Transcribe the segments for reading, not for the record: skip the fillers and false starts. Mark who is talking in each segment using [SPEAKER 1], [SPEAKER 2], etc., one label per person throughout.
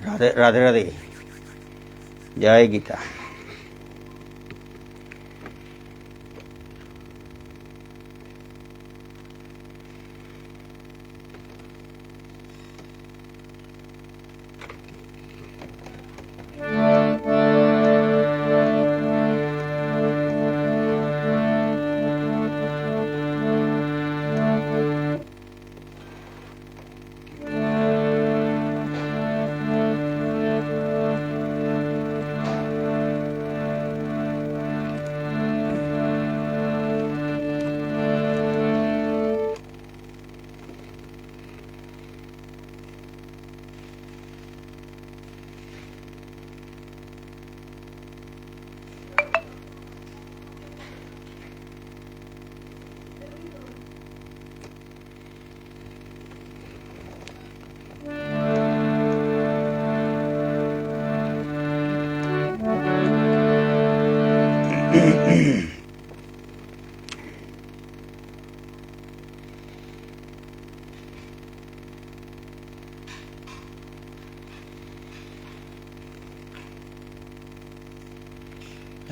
[SPEAKER 1] রাধে রাধে রাধে, জয় গীতা।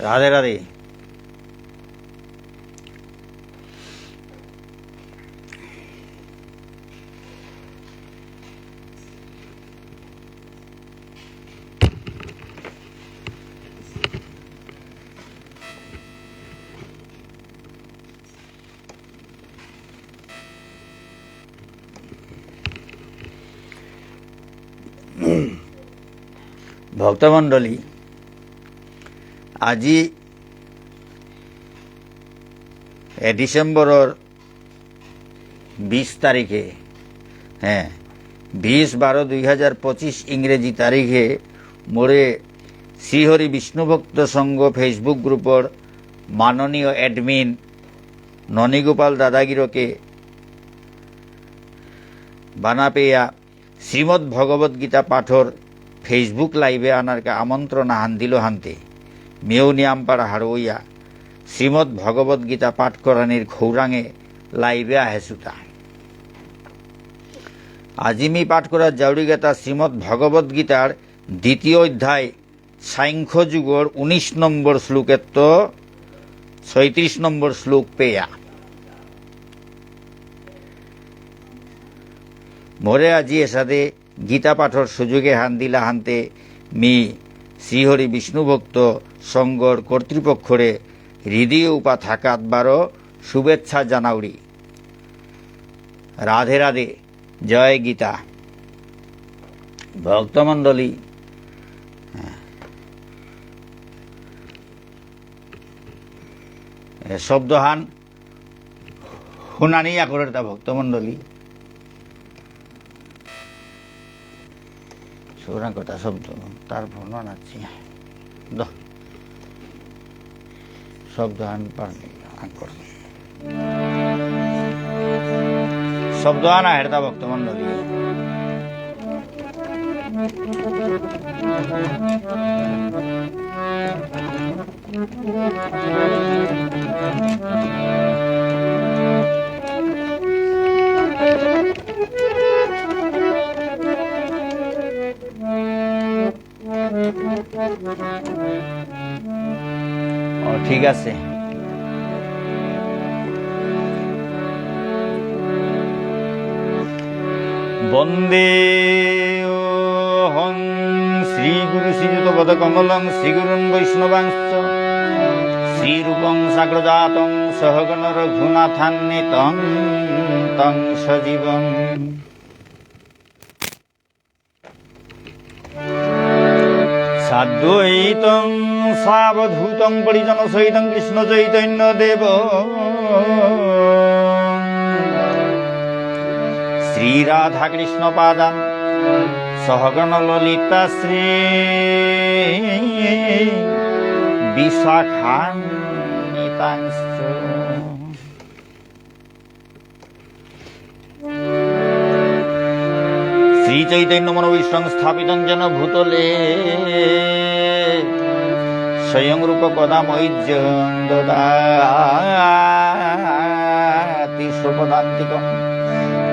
[SPEAKER 1] রাধে রাধে। ভক্তমণ্ডলী, আজি ডিসেম্বরের 20 তারিখে, 20/12/2025 ইংরেজি তারিখে মোরে শ্রীহরি বিষ্ণুভক্ত সংঘ ফেসবুক গ্রুপর মাননীয় এডমিন ননীগোপাল দাদাগিরকে বানাপেয়া শ্রীমদ্ ভগবত গীতা পাঠর ফেসবুক লাইভে আনারকে আমন্ত্রণ হান্দিল হান্তে মেও নিয়ামপাড়া হারওইয়া শ্রীমদ্ ভগবত গীতা পাঠ করানির খৌরাঙে লাইভে আহেসুতা। আজিমি পাঠ করার জাউরিগেতা শ্রীমদ্ ভগবত গীতার দ্বিতীয় অধ্যায় সাংখ্য যুগর 19 নম্বর শ্লোকের তো 36 নম্বর শ্লোক পেয়া মোরে আজি এসাদে গীতা পাঠর সুযোগে হান্দিলা হান্তে মি শ্রীহরি বিষ্ণুভক্ত সংঘর কর্তৃপক্ষরে হৃদয় উপা থাকাতবারও শুভেচ্ছা জানাউরি। রাধে রাধে, জয় গীতা। ভক্তমণ্ডলী, শব্দহান শুনানি আকরের তা ভক্তমণ্ডলী সুরা কথা শব্দ তার বর্ণনা আছে শব্দহান আকর শব্দহান হেরতা ভক্তমণ্ডলী। ঠিক আছে। বন্দে হং শ্রী গুরু শ্রীযুত পদ কমলং শ্রীগুরুন বৈষ্ণবাংশ শ্রীরূপং সাগ্রজাতং সহগণ রঘুনাথান্বিতং তং সজীবং সাদ্বৈতং সাবধূতং পরিজন সহিতং কৃষ্ণ চৈতন্য দেব শ্রীরাধা কৃষ্ণ পাদান সহগণ ললিতা শ্রী বিশাখান্বিতাংশ শ্রী চৈতন্য মনোবিশ্বং স্থাপিতং যেন ভূতলে স্বয়ং রূপ পদামৈজ্যং দদাতি সুপদান্তিকং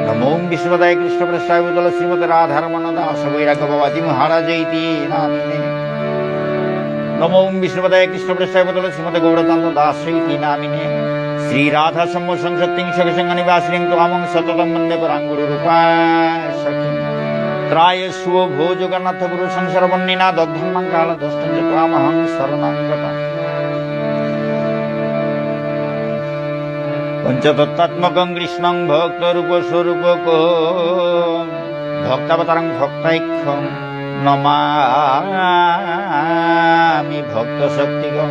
[SPEAKER 1] নমো বিষ্ণুপদায় কৃষ্ণপ্রেষ্ঠায় ভূতল শ্রীমতে রাধারমণ দাস বৈরাগ্য বাবাজি মহারাজ ইতি নামিনে। নমো বিষ্ণুপদায় কৃষ্ণপ্রেষ্ঠায় ভূতল শ্রীমতে গৌরচন্দ্র দাস ইতি নামিনে। শ্রী রাধা সম্য সংসত্তিং সঙ্গ নিবাসিনীং ত্বামং সততং বন্দে পরাঙ্গুরু রূপাশকিং। ত্রায়স্ব ভো জগন্নাথ গুরু সংসার বন্নিনা দগ্ধং কাল দষ্টং চ ত্বামহং শরণং গতঃ। পঞ্চতত্ত্বাত্মকং কৃষ্ণং ভক্তরূপ স্বরূপকং ভক্তাবতারং ভক্তাইখ্যং নমামি ভক্ত শক্তিগং।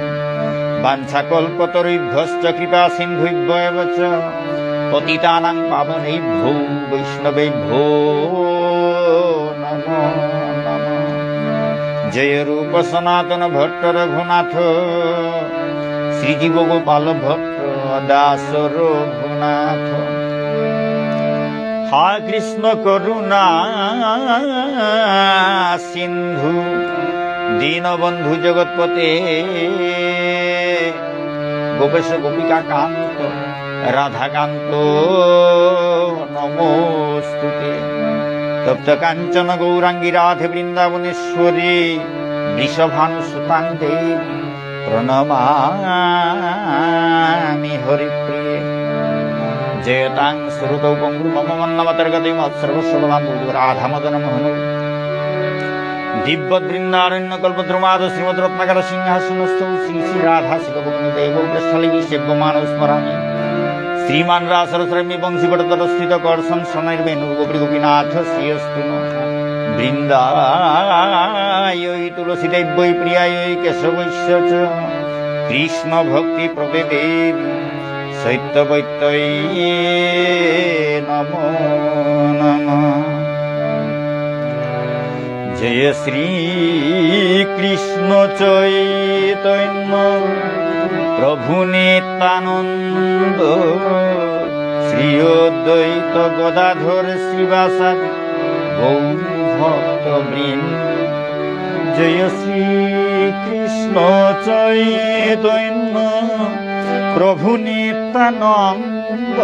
[SPEAKER 1] বাঞ্ছাকল্পতরুভ্যশ্চ কৃপা সিন্ধুভ্যেব চ পতিতানাং পাবনেভ্যো বৈষ্ণবেভ্যো নমো নমঃ। জয় রূপ সনাতন ভট্ট রঘুনাথ শ্রীজীব গোপাল ভট্ট দাস রঘুনাথ। হা কৃষ্ণ করুণা সিন্ধু দীনবন্ধু জগৎপতে গোপেশ গোপিকা কান্ত রাধাকান্ত নমস্তুতে। তপ্ত কাঞ্চন গৌরাঙ্গী রাধে বৃন্দাবনেশ্বরী বৃষভানুসুতাং দেবী প্রণমামি হরিপ্রিয়ে। জয়তাং শ্রুতৌ পঙ্গুর মম মন্নমতর্গতিম সর্বস্বভাং রাধা মদন মোহন। দিব্যবৃন্দারণ্য কল্পদ্রুমাদ শ্রীমদ রত্নাকর সিংহাসনস্থ শ্রী শ্রী রাধা শিবভূমিদেব পৃষ্ঠলে সেব্যমান স্মরামি। শ্রীমান রাসরস্রমী বংশীবটতরস্থিত কর্ষণ শনৈর্বেণু গোপী গোপীনাথ শ্রীয়স্তু বৃন্দায় তুলসীদেব্যৈ প্রিয়ায় কেশবৈশ্য চ কৃষ্ণ ভক্তি প্রদে দেবী শৈত্যবৈত্যৈ নমো নমঃ। জয় শ্রী কৃষ্ণ চৈতন্য প্রভু নিত্যানন্দ শ্রী অদ্বৈত গদাধর শ্রীবাসাদি গৌর ভক্ত বৃন্দ। জয় শ্রী কৃষ্ণ চৈতন্য প্রভু নিত্যানন্দ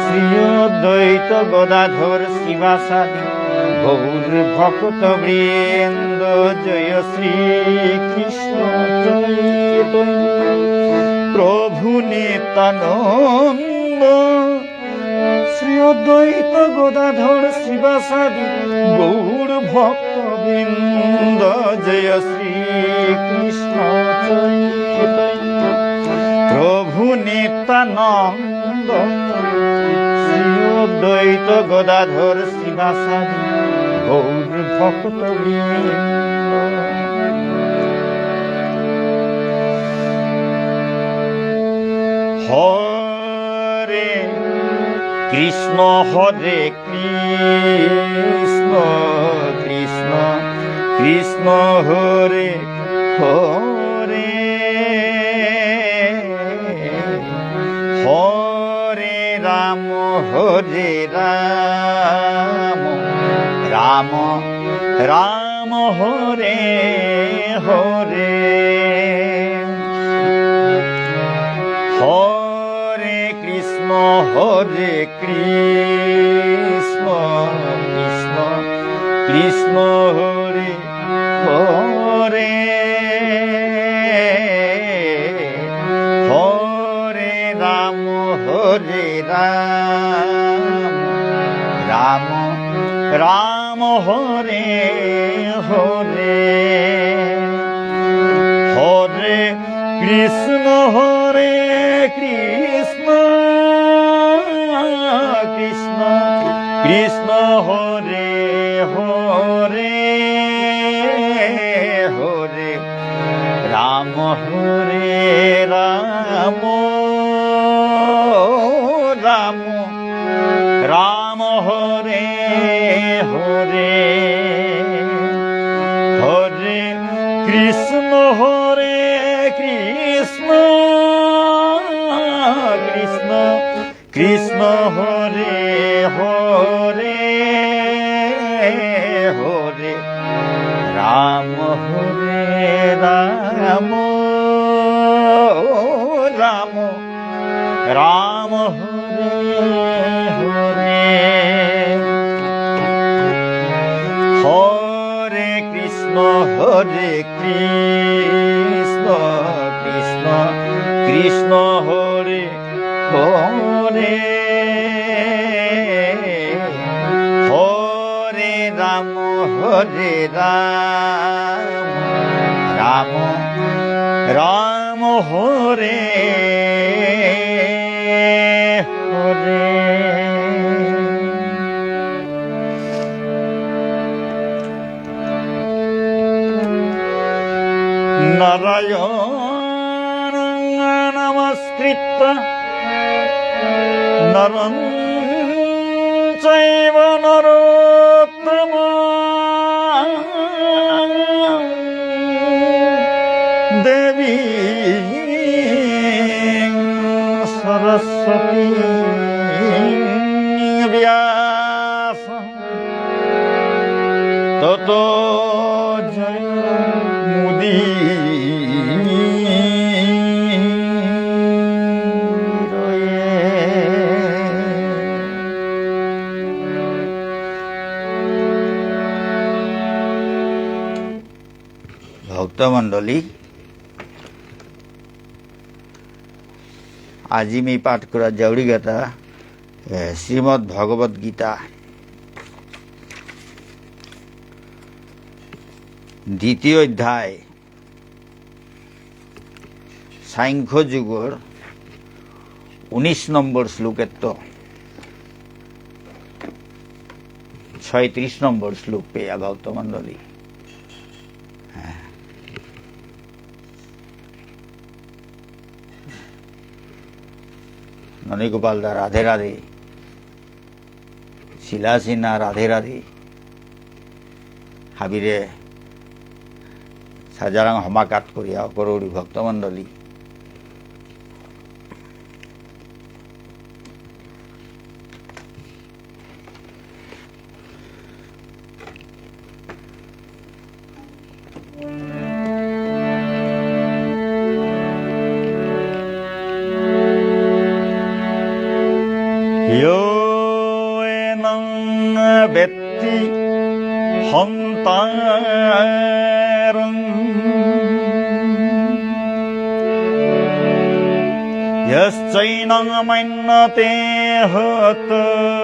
[SPEAKER 1] শ্রী অদ্বৈত গদাধর শ্রীবাসাদি গৌর ভক্ত বৃন্দ। জয় শ্রী কৃষ্ণ চৈতন্য প্রভু নিত্যানন্দ শ্রী অদ্বৈত গদাধর শ্রীবাসাদি গৌর ভক্ত বৃন্দ। জয় শ্রী কৃষ্ণ চৈতন্য প্রভু নিত্যানন্দ শ্রী অদ্বৈত গদাধর শ্রীবাসাদি গৌর ভক্ত বৃন্দ। হরে কৃষ্ণ হরে কৃষ্ণ কৃষ্ণ কৃষ্ণ হরে হরে হরে রাম হরে রাম রাম রাম হরে হরে হরে কৃষ্ণ হরে কৃষ্ণ কৃষ্ণ কৃষ্ণ হরে হরে হরে রাম হরে রাম রাম রাম হরে হরে হরে কৃষ্ণ হরে কৃষ্ণ কৃষ্ণ কৃষ্ণ হরে হরে হরে রাম হরে রাম রাম রাম হরে হরে হরে কৃষ্ণ হরে কৃষ্ণ কৃষ্ণ কৃষ্ণ হরে হরে হরে রাম হরে রাম রাম রাম হরে হরে হরে কৃষ্ণ কৃষ্ণ কৃষ্ণ হরে হরে হরে রাম রাম রাম হরে হরে। নারায়ণ নমস্কৃত্য নরং চৈব নরোত্তমং দেবীং সরস্বতীং ব্যাসং ততো ভক্তমণ্ডলী, আজি मी पाठ करा जेवढी घेता श्रीमद भगवत गीता द्वितीय अध्याय सांख्य जुगर 19 নম্বর শ্লোকের তো 36 নম্বর শ্লোক পেয়া ভক্তমণ্ডলী। ননী গোপাল দা রাধে রাধে, শিলা সিনহা রাধে রাধে, হাবিরে সাজারাং হমাকাত করিয়া করৌড়ি ভক্তমণ্ডলী। यो एनं वेत्ति हन्तारं यश्चैनं मन्यते हतम्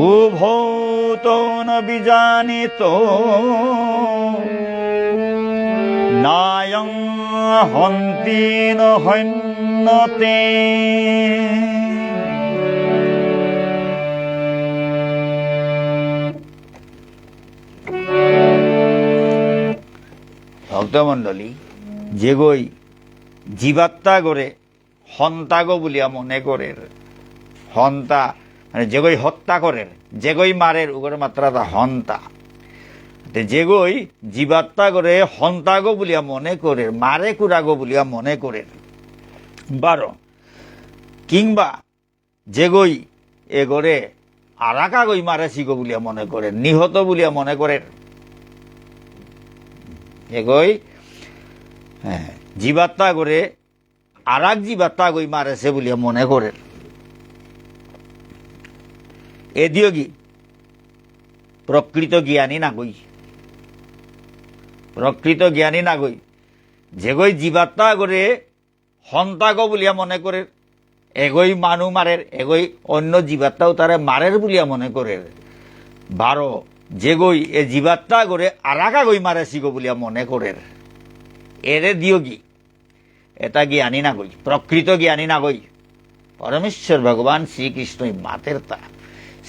[SPEAKER 1] उभौतो न विजानीतो नायं हन्ति न हन्यते। ভক্তমণ্ডলী, যেগৈ জীবাত্মা করে হন্তাগো বলিয়া মনে করে, হন্তা মানে যেগৈ হত্যা করে, যেগৈ মারের উগর মাত্রাটা হন্তা, যেগৈ জীবাত্মা করে হন্তাগো বলিয়া মনে করে, মারে কুরাগো বলিয়া মনে করে 12 কিংবা যেগৈ এগরে আরাকাগৈ মারে শিগো বলিয়া মনে করে, নিহত বলিয়া মনে করে। এগৈ জীবাত্মা করে আরাক জীবাত্মা গৈ মারেছে বলিয়া মনে করে। এদিও কি প্রকৃত জ্ঞানী না গই, প্রকৃত জ্ঞানী না গই যেগৈ জীবাত্মা করে হন্তাগ বলিয়া মনে করে, এগৈ মানু মারের, এগৈ অন্য জীবাত্মাও তারে মারের বলিয়া মনে করে। 12 যেগৈ এ জীবাত্মা করে আরাকা গৈ মারে শিগো বলিয়া মনে করে। এরে দিও কি এটা জ্ঞানী না গই, প্রকৃত জ্ঞানী না গই। পরমেশ্বর ভগবান শ্রীকৃষ্ণই মাতের তা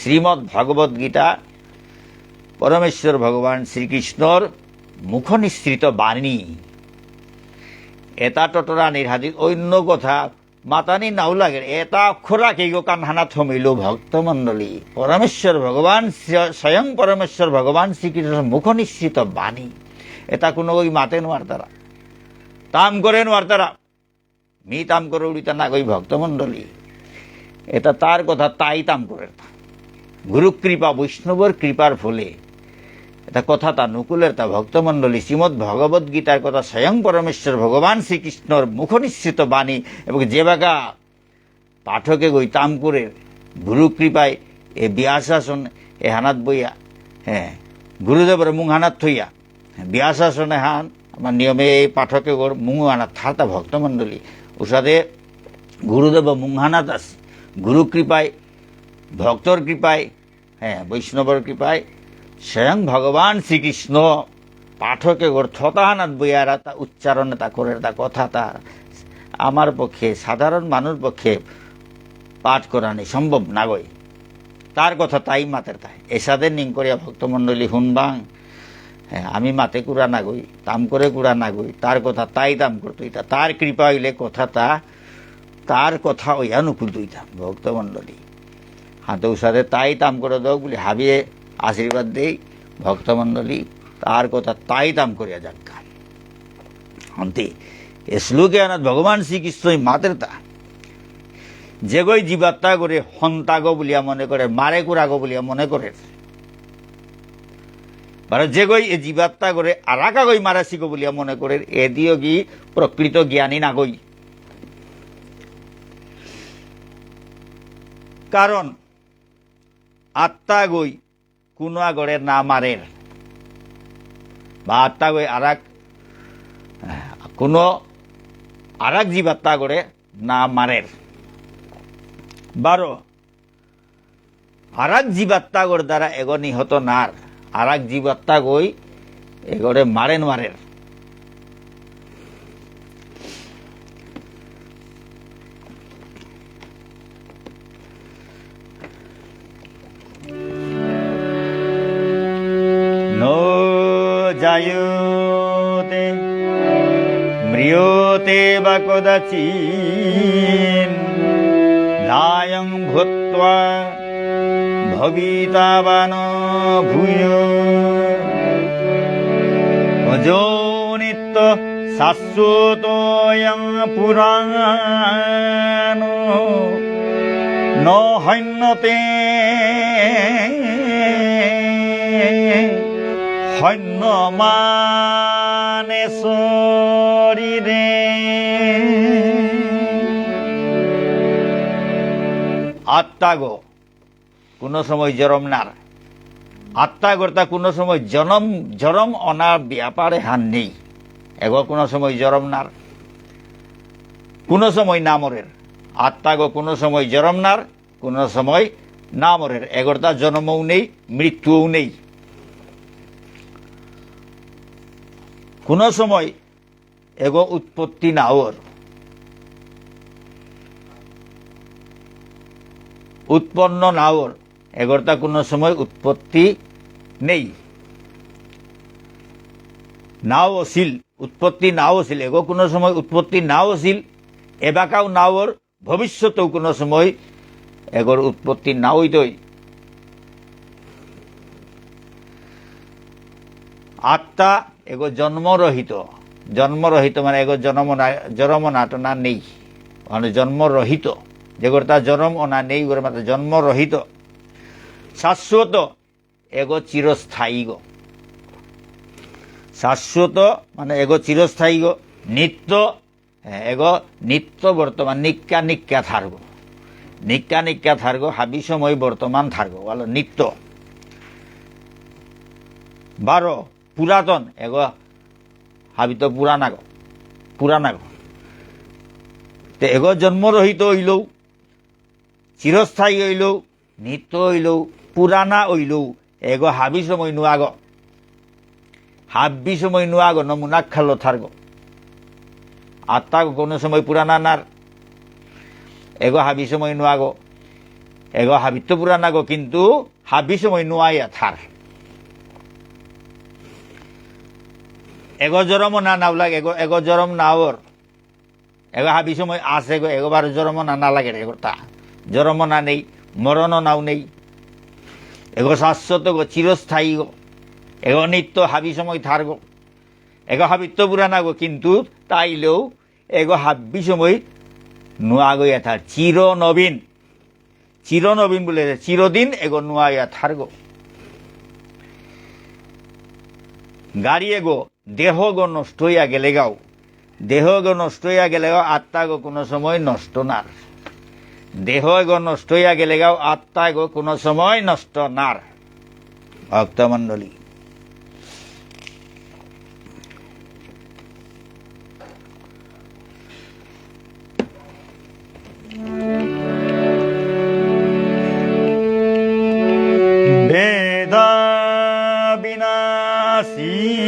[SPEAKER 1] শ্রীমৎ ভগবত গীতা পরমেশ্বর ভগবান শ্রীকৃষ্ণর মুখ নিঃসৃত বাণী। এটা টটরা নির্হাদিত অন্য কথা মাতানি নাও লাগে, এটা অক্ষরা কেগো কানহানা থমিল ভক্তমণ্ডলী। পরমেশ্বর ভগবান স্বয়ং পরমেশ্বর ভগবান শ্রীকৃষ্ণের মুখ নিঃসৃত বাণী। এটা কোনো ওই মাতে নোয়ার তারা তাম করে নোয়ার তারা মি তাম করে উড়িতা না ওই ভক্তমণ্ডলী। এটা তার কথা তাই তাম করে, গুরু কৃপা বৈষ্ণবর কৃপার ফলে এটা কথা তা নকুলের তা ভক্তমণ্ডলী। শ্রীমদ্ ভগবত গীতার কথা স্বয়ং পরমেশ্বর ভগবান শ্রীকৃষ্ণর মুখ নিঃসৃত বাণী এবং যে বাগা পাঠকে গই তাম করে গুরু কৃপায় এ বিয়া শাসন এ হানাত বইয়া হ্যাঁ গুরুদেবের মুং হানাত থইয়া বিয়া শাসনে হান আমার নিয়মে এই পাঠকে মুং হানাত থাতা ভক্তমণ্ডলী উষাদে গুরুদেব মুং হানাত আছে গুরু কৃপায় ভক্তর কৃপায় হ্যাঁ বৈষ্ণবর কৃপায় স্বয়ং ভগবান শ্রীকৃষ্ণ পাঠকে ওর থতাহানাত বইয়ারা তা উচ্চারণে তা করে তা কথা তা আমার পক্ষে সাধারণ মানুষ পক্ষে পাঠ করা নেই সম্ভব না গই তার কথা তাই মাতের তাই এসাদের নিং করিয়া ভক্তমণ্ডলী শুনবাং হ্যাঁ আমি মাতে কুড়া না গই তাম করে কুড়া না গই তার কথা তাই তাম করতো এটা তার কৃপা হইলে কথা তার কথা ওই অনুকূল দুইতাম ভক্তমণ্ডলী হাতে উষাদে তাই তাম করে দাও বলে হাবিয়ে আশীর্বাদ দেই ভক্তমণ্ডলী তার কথা তাই তাম করিয়া যাজ্ঞা অন্তে এ শ্লোকে আনাত ভগবান শ্রীকৃষ্ণই মাতের তা যে গই জীবাত্মা করে হন্তাগো বলিয়া মনে করে মারে কুড়াগো বলিয়া মনে করে যে গই এ জীবাত্মা করে আরাকা গই মারাসিগো বলিয়া মনে করে এ দিও গি প্রকৃত জ্ঞানী না গই কারণ আত্মা গই কোনো আগরে না মারের বা আত্মা গই কোনো আরাক জীবাত্মা গড়ে না মারের 12 আরাক জীবাত্মা গড় দ্বারা এগো নিহত নার আরাক জীবাত্মা গই এগরে মারেন নো জায়ুতে ম্রিয়তে বা কদাচিন নায়ং ভূত্বা ভবিতাবান ভূয় অজো নিত্য শাশ্বতয়ং পুরাণ ন হন্যতে হন্যমানে শরীরে আত্মাগো কোনো সময় জরম নার আত্মাগর্তা কোনো সময় জরম অনার ব্যাপারে হান নেই এগো কোনো সময় জরম নার কোনো সময় নামরের আত্মাগো কোনো সময় জরম নার কোনো সময় নামরের এগোরতা জন্মও নেই মৃত্যুও নেই কোনো সময় এগো উৎপত্তি নাওর উৎপন্ন নাওর এগোরতা কোনো সময় উৎপত্তি নেই নাও অছিল উৎপত্তি নাও ছিল এগো কোনো সময় উৎপত্তি নাও ছিল এবাকাও নাওর ভবিষ্যতেও কোনো সময় এগোর উৎপত্তি নাওই তৈ আত্মা এগো জন্মরহিত মানে এগো জন্ম নাটনা নেই মানে জন্মরহিত যেগোর তার জন্ম অনা নেই গোর মাত্র জন্মরহিত শাশ্বত এগো চিরস্থায়ী গো শাশ্বত মানে এগো চিরস্থায়ী গো নিত্য এগো নিত্য বর্তমান নিক্কা থার্গো হাবি সময় বর্তমান থার্গো বলো নিত্য 12 পুরাতন এগো হাবি তো পুরানাগো তে এগো জন্মরহিত হইলেও চিরস্থায়ী হইলেও নিত্য হইলেও পুরানা হইলেও এগো হাবি সময় নুয়াগো নমুনাক খালো থার্গো আত্মাগো কোনো সময় পুরানা নার এগো হাবি সময় নুয়াগো এগো হাবিত্য পুরানাগো কিন্তু হাবি সময় নুয়াইয়া থার এগো জরম না নাওলাগ এগো জরম নাওর এগো হাবি সময় আছে গো এগোবার জরম না লাগে এগো তা জরম না নেই মরণ নাও নেই এগো শাশ্বত গো চিরস্থায়ী গো এগো নিত্য হাবি সময় থার গো এগো হাবিত্য পুরানা গো কিন্তু তাইলেও এগো হাবি সময় নুয়া গইয়া থার চিরনবীন বলে চিরদিন এগো নুয়াইয়া থার গো গাড়ি এগো দেহ গো নষ্ট হইয়া গেলে গাও আত্মা গো কোনো সময় নষ্ট নার দেহ এগো নষ্ট হইয়া গেলে গাও আত্মা এগো কোনো সময় নষ্ট নার। ভক্তমণ্ডলী, বেদা বিনাশীন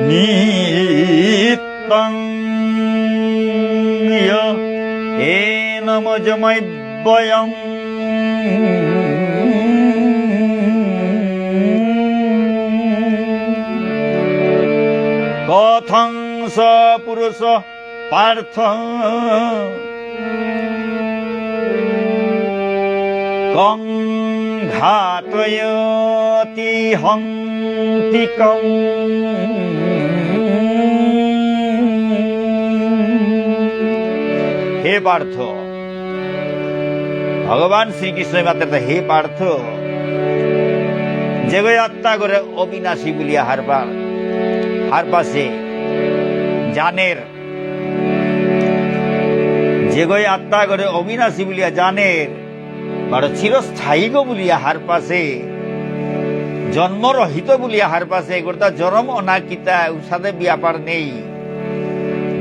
[SPEAKER 1] নিত্যং এনমজময়বয়ং কথং স পুরুষ পার্থ কং ঘাতয়তি হন্তিকং হে পার্থ, ভগবান শ্রীকৃষ্ণ মাত্র হে পার্থ, যে আত্মা করে অবিনাশী বলিয়া হার পাশে জানের, যে আত্মা করে অবিনাশী বলিয়া জানের বড় চিরস্থায়ী গো বলিয়া হার পাশে জন্মরহিত বলিয়া হার পাশে এগুলো জনম অনাকিতা উসাদে ব্যাপার নেই।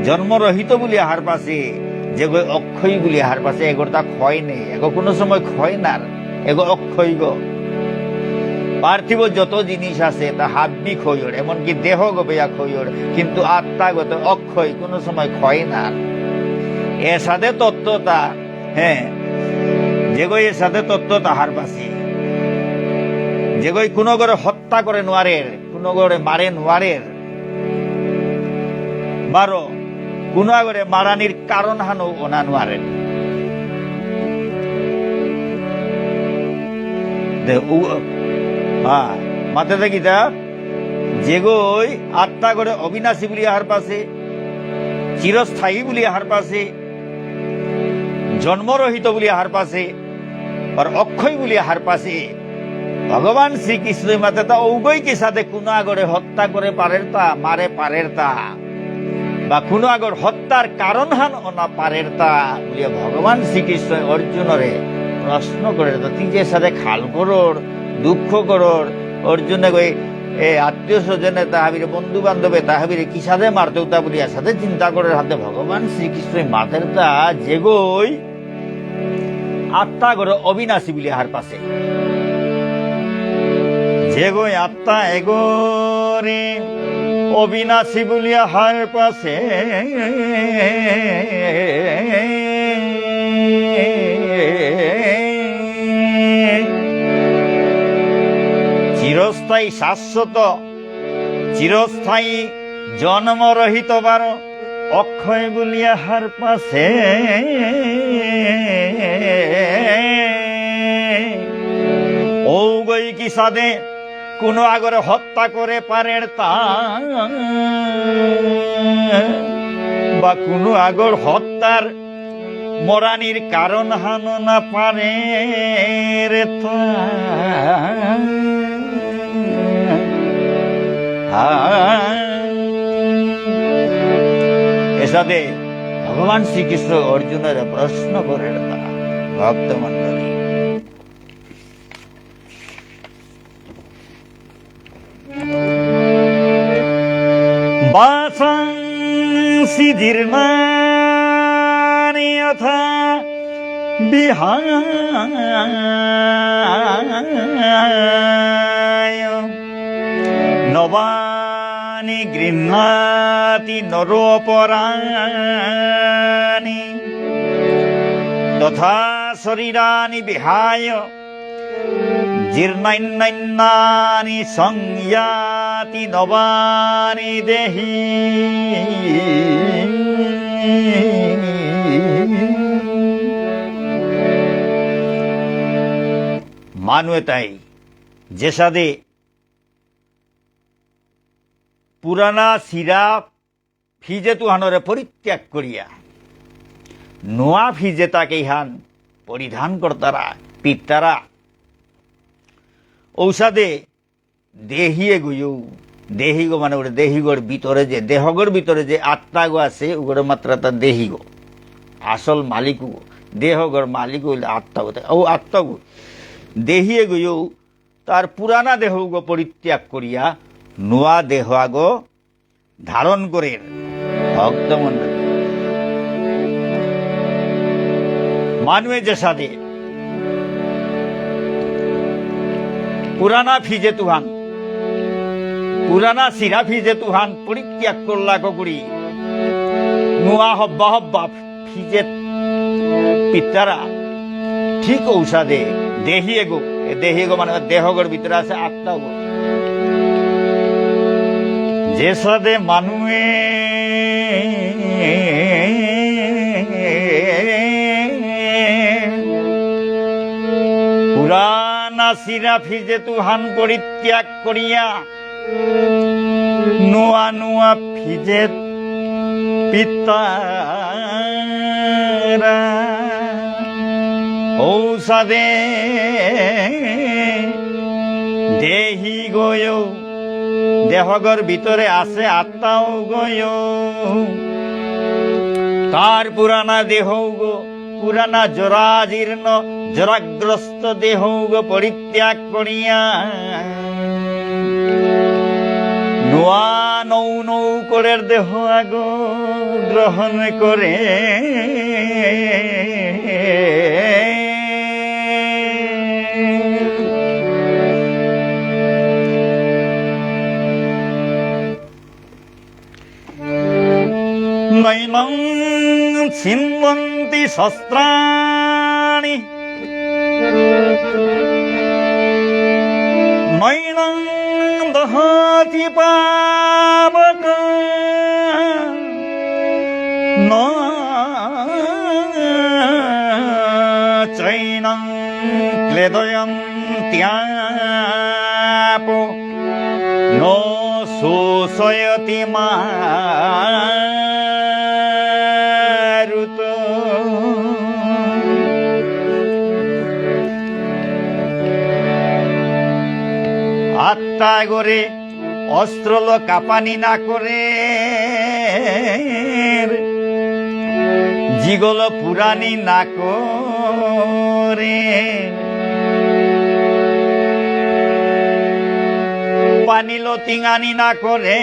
[SPEAKER 1] জন্মরহিত বলিয়া হার পাশে যে অক্ষয় বলিয়া হার পাশে এগুলো ক্ষয় নেই, এগো কোনো সময় ক্ষয় না, এগো অক্ষয় গো। পার্থিব যত জিনিস আছে তা হাব্বি ক্ষয়র, এমনকি দেহ গবেয়া ক্ষয়র, কিন্তু আত্মাগত অক্ষয়, কোনো সময় ক্ষয় না। এর সাথে তত্ত্বতা, হ্যাঁ, যে এর সাথে তত্ত্ব তাহার পাশে যে কোনো করে হত্যা করে নোয়ারের, কোনো করে মারে নোয়ারের, বারো কোনো করে মারানির কারণ হানো ওনা নোয়ারেন। মাথা দেখি তা যে আত্মা করে অবিনাশী বলি আহার পাশে, চিরস্থায়ী বলি আহার পাশে, জন্মরহিত বলি আহার পাশে, আর অক্ষয় বলি আহার পাশে ভগবান শ্রীকৃষ্ণ মাতা তা ঔগৈকে সাথে কোনো আগরে হত্যা করে পারের তা, মারে পারের তা, বা কোনো আগর হত্যার কারণ হান ওনা পারের তা বলিয়া ভগবান শ্রীকৃষ্ণ অর্জুনরে প্রশ্ন করে। তুই যে সাথে খাল করোর, দুঃখ করোর, অর্জুনে গই আত্মীয় স্বজনে তাহাবিরে, বন্ধু বান্ধবে তাহাবিরে কি সাথে মারতে তা বলিয়া সাথে চিন্তা করে হাতে ভগবান শ্রীকৃষ্ণ মাতের তা যে আত্মা করে অবিনাশী বলি হার পাশে, যে আত্মা এগোরে অবিনাশী বলিয়া হার পাশে চিরস্থায়ী শাশ্বত, চিরস্থায়ী জন্মরহিত বার অক্ষয় বলিয়া হার পাশে ঔগৈ কি সাদে কোনো আগরে হত্যা করে পারের তা, বা কোনো আগর হত্যার মরানির কারণ হানো না পারে রে তা। এসাথে ভগবান শ্রীকৃষ্ণ অর্জুনের প্রশ্ন করে তা। ভক্তমণ্ডলী, বাসাংসি জীর্ণানি যথা বিহায় নবানি গৃহ্ণাতি নরোপরাণি তথা শরীরানি বিহায় জীর্ণান্যানি সংয়াতি নবানি দেহি। মানুয়ে তাই যে সাদে পুরানা সিরা ফিজে তুহানরে পরিত্যাগ করিয়া নোয়া ফিজে তাকে ইহান পরিধান কর্তারা পিতারা ঔষধে দেহিয়ে গুয়ু দেহি গো মানে ওটা দেহিগর ভিতরে যে দেহগর ভিতরে যে আত্মা গো আছে ওগুলো মাত্র তার দেহি গো, আসল মালিক গো দেহগর মালিক হইলে আত্মা গো, ও আত্মা গো দেহিয়ে গইও তার পুরানা দেহ গো পরিত্যাগ করিয়া নোয়া দেহ আগো ধারণ করে ভক্তমন্ডল মানবে যে সাথে পুরানা ফিজে তুহান পুরানা সিরা ফিজে তুহান পরিত্যাগ করলা করি নোয়া হব্বা হব্বা ফিজে পিতারা ঠিক ঔষধে দেহিয়ে গো মানে দেহগর ভিতরে আছে আত্মা গো যে সাথে মানুয়ে পুরানা সিরা ফিজে তুহান পরিত্যাগ করিয়া নোয়া নোয়া ফিজে পিতারা ঔষধে দেহি গয় দেহগর ভিতরে আছে আত্মাও গয় তার পুরানা দেহ গো পুরানা জরাজীর্ণ জরাগ্রস্ত দেহ গো পরিত্যাগ করিয়া নোয়া নৌ নৌ করে দেহ আগ গ্রহণ করে নৈনং ছিন্দন্তি শস্ত্রাণি নৈনং দহতি পাবক ন চৈনং ক্লেদয়ন্ত্যাপো নো শোষয়তি মারুত আত্মা গরে অস্ত্রল কাপানি না করে জিগল পুরানি না করে পানিল তিঙানি না করে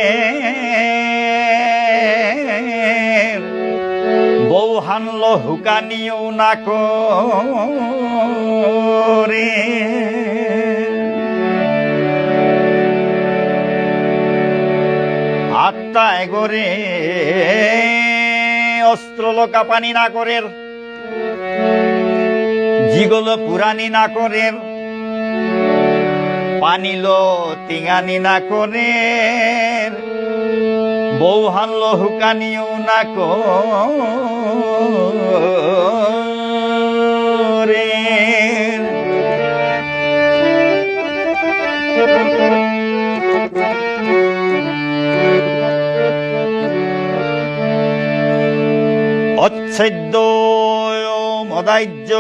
[SPEAKER 1] বউ হানল হুকানিও না করে আত্মা এগরে অস্ত্রল কাপানি না করে জিগল পুরানি না করে পানিল তিঙানি না করে বউ হানল হুকানিও না করে অচ্ছেদ্য মদাহ্য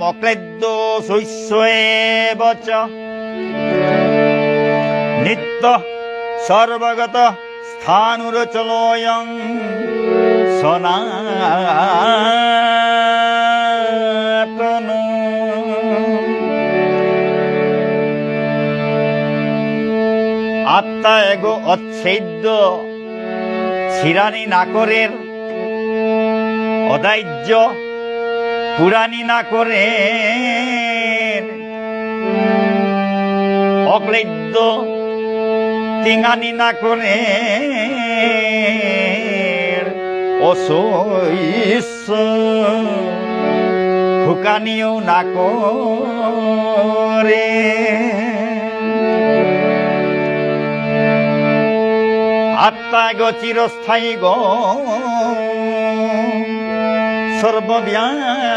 [SPEAKER 1] মক্লেদ্য শৈশবেবচ নিত্য সর্বগত স্থানুরচলোয়ং সনাতন আত্মা এগো অচ্ছেদ্য ছিরানি না করে অদাহ্য পুরানি না করে অক্লেদ্য তিঙানি না করে অসৈস হুকানিও না করে আত্মা গো চিরস্থায়ী গো সর্বব্যাপ্ত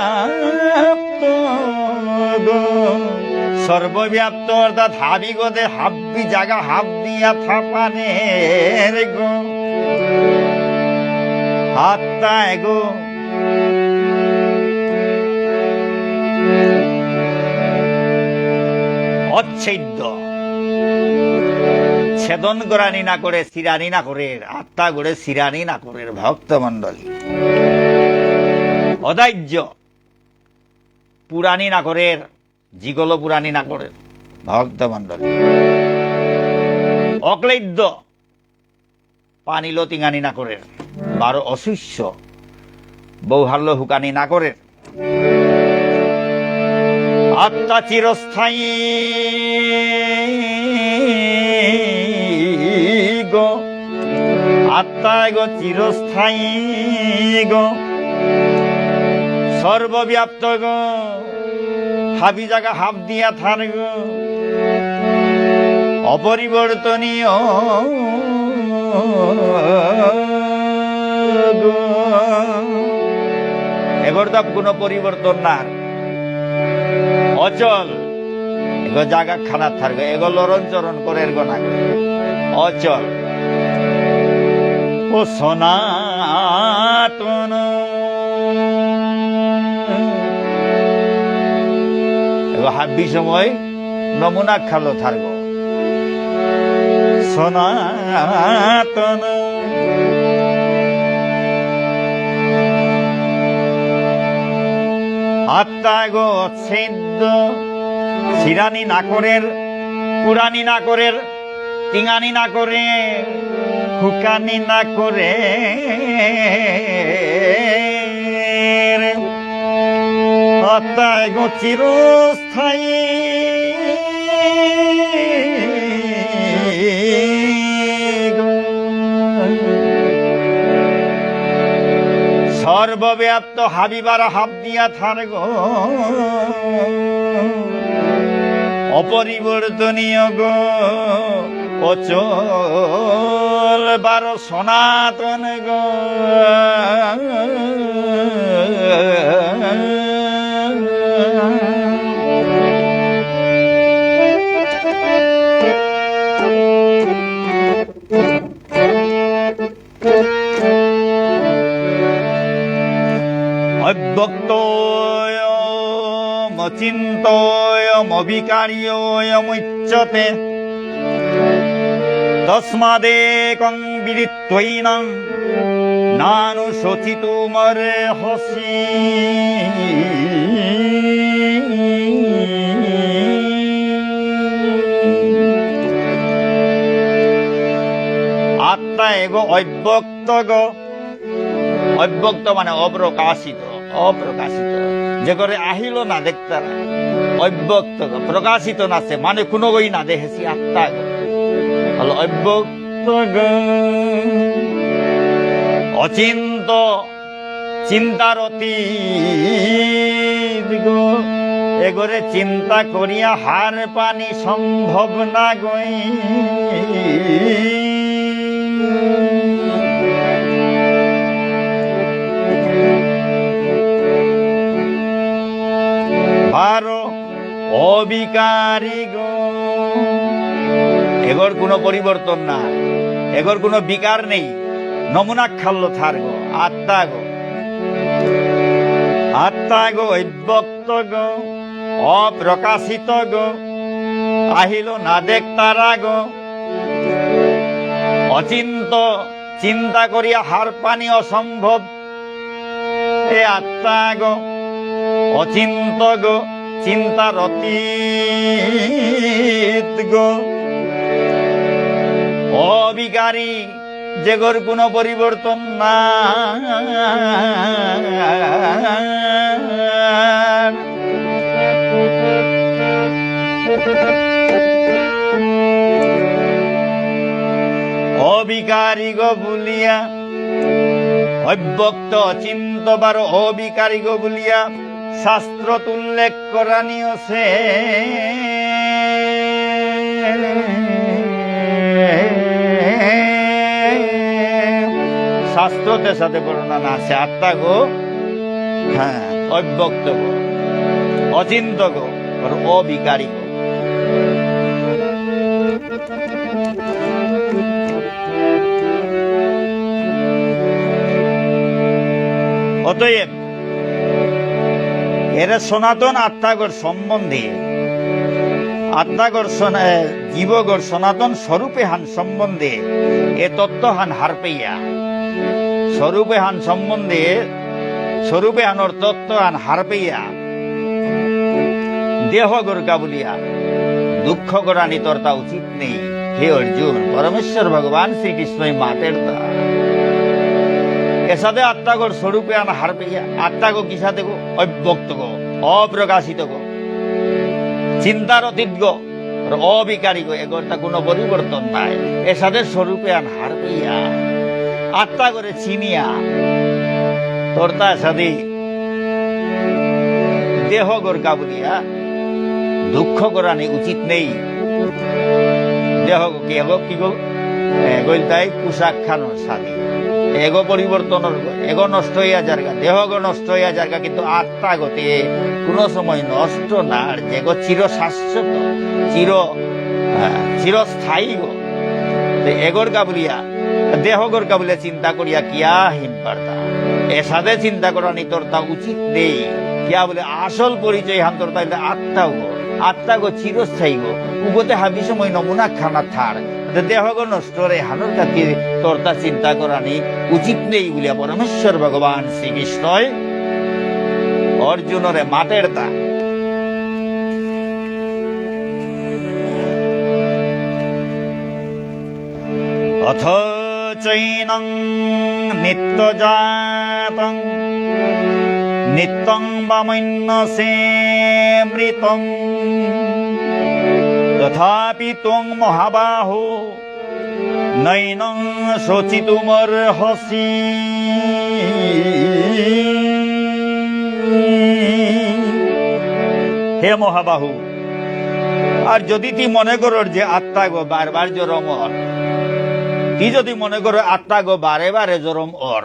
[SPEAKER 1] গো সর্বব্যাপ্ত অর্থাৎ হাবি গোদে হাব্বি জাগা হাব দিয়া থাপানের গো আত্মা গো অচ্ছেদ্য ছেদন করানি না করে সিরানি না করে আত্মা গড়ে সিরানি না করে ভক্তমণ্ডলী অদাহ্য পুরানি না করে জিগল পুরানি না করে ভক্তমণ্ডলী অক্লেদ্য পানিলো তিঙানি না করে বারো অশিষ্য বৌহাল্য হুকানি না করে আত্মা চিরস্থায়ী গো আত্মা গো চিরস্থায়ী গো সর্বব্যাপ্ত গো হাবি জায়গা হাব দিয়া থার গো অপরিবর্তনীয় গো এগোর তো কোনো পরিবর্তন না অচল এগো জায়গা খানা থার গো এগো লরণ চরণ করে এগো না অচল ও সনাতন হাব্বি সময় নমুনা খালো থার্গ সনাতন আত্মা গো অচ্ছেদ্য সিরানি না করের পুরানি না করের তিঙানি না করে হুকানি না করে আত্মা গো চিরস্থায়ী সর্বব্যাপ্ত হাবিবার হাব দিয়া থার গো অপরিবর্তনীয় গো অচল বারো সনাতন গো অচিন্তয়মবিকার্যমুচ্যতে তস্মাদেকং বিদিত্বৈনং নানুশোচিতুমর্হসি আত্মা এগো অব্যক্ত গো অব্যক্ত মানে অপ্রকাশিত অপ্রকাশিত যে করে আহিল না দেখতে অব্যক্ত প্রকাশিত না সে মানে কোনো গই না দেখেছি আত্মা হলো অব্যক্ত অচিন্ত চিন্তার অতীত গো এগরে চিন্তা করিয়া হার পানি সম্ভব না গই বারো অবিকারী গো এগোর কোনো পরিবর্তন না এগোর কোনো বিকার নেই নমুনা খাল্য থার গো আত্মা গো অব্যক্ত গো অপ্রকাশিত গো আহিল না দেখ তারা গো অচিন্ত চিন্তা করিয়া হার পানি অসম্ভব এ আত্মা গো অচিন্ত গো চিন্তার অতীত গো অবিকারী যেগর কোনো পরিবর্তন না অবিকারী গো বলিয়া অব্যক্ত অচিন্ত বার অবিকারী গো বলিয়া শাস্ত্র উল্লেখ করানিও সে শাস্ত্রতে সাথে বর্ণনা আছে আত্মা গো হ্যাঁ অব্যক্ত গো অচিন্ত গো আর অবিকারী গো অতএব এরা সনাতন আত্মাগর সম্বন্ধে আত্মাগর জীবগর সনাতন স্বরূপে হান সম্বন্ধে এ তত্ত্ব হান হার পেইয়া স্বরূপে হান সম্বন্ধে স্বরূপে হানোর তত্ত্ব হান হার পেইয়া দেহ গর্গা বলিয়া দুঃখ করা নিতরতা উচিত নেই। হে অর্জুন, পরমেশ্বর ভগবান শ্রীকৃষ্ণই মাতের দা এসাদে আত্মাগর স্বরূপে আন হার পেইয়া আত্মাগো কিসাতে গো অব্যক্ত গো অপ্রকাশিত গো চিন্তার অতীত গো অবিকারী গো এগরটা কোনো পরিবর্তন নাই। এসাদের স্বরূপে আন হার পেইয়া আত্মা করে চিনিয়া তোরতা এসাদে দেহ গর্গা বলিয়া দুঃখ করানি উচিত নেই। দেহ কি এগো কি গো এগোল তাই পোশাক খানোর সাথে এগো পরিবর্তনের এগো নষ্ট হইয়া যারগা দেহ গো নষ্ট হইয়া যারগা কিন্তু আত্মা গতে কোনো সময় নষ্ট না। আর যেগো চির শাশ্বত চিরস্থায়ী গো এগোর গা বলিয়া দেহ গর্গা বলিয়া চিন্তা করিয়া কিয়া হীন পারতা এসাদে চিন্তা করা নিতরতা উচিত নেই। কিয়া বলে আসল পরিচয় হান্তরতা আত্মা গো আত্মা গো চিরস্থায়ী গো উগতে হাবি সময় নমুনা খানা থার দেহ গো নষ্ট রে হানোর কাছে তর্তা চিন্তা করানি উচিত নেই বলিয়া পরমেশ্বর ভগবান শ্রীকৃষ্ণই অর্জুনরে মাতের তা অথ চৈনং নিত্যজাতং নিত্যং বামন্যসে মৃতং তথাপি ত্বং মহাবাহো নৈনং শোচিতুমর্হসি। হে মহাবাহু, আর যদি তুই মনে করর যে আত্মা গো বারবার জরম অর তুই যদি মনে করো আত্মা গো বারে বারে জরম অর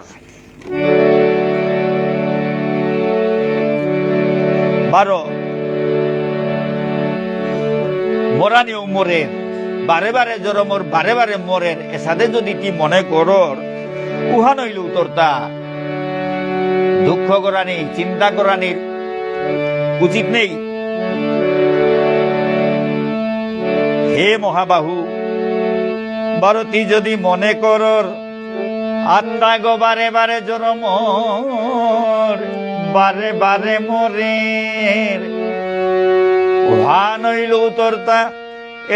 [SPEAKER 1] বারো মরানিও মরে বারে বারে জরমর বারে বারে মরের এসাদে যদি তুই মনে করর উহা নইল উত্তরতা দুঃখ করানি চিন্তা করানির উচিত নেই। হে মহাবাহু, ভারতী যদি মনে করর আত্মা গো বারে বারে জরমর বারে বারে মরের উহা নইল উত্তরতা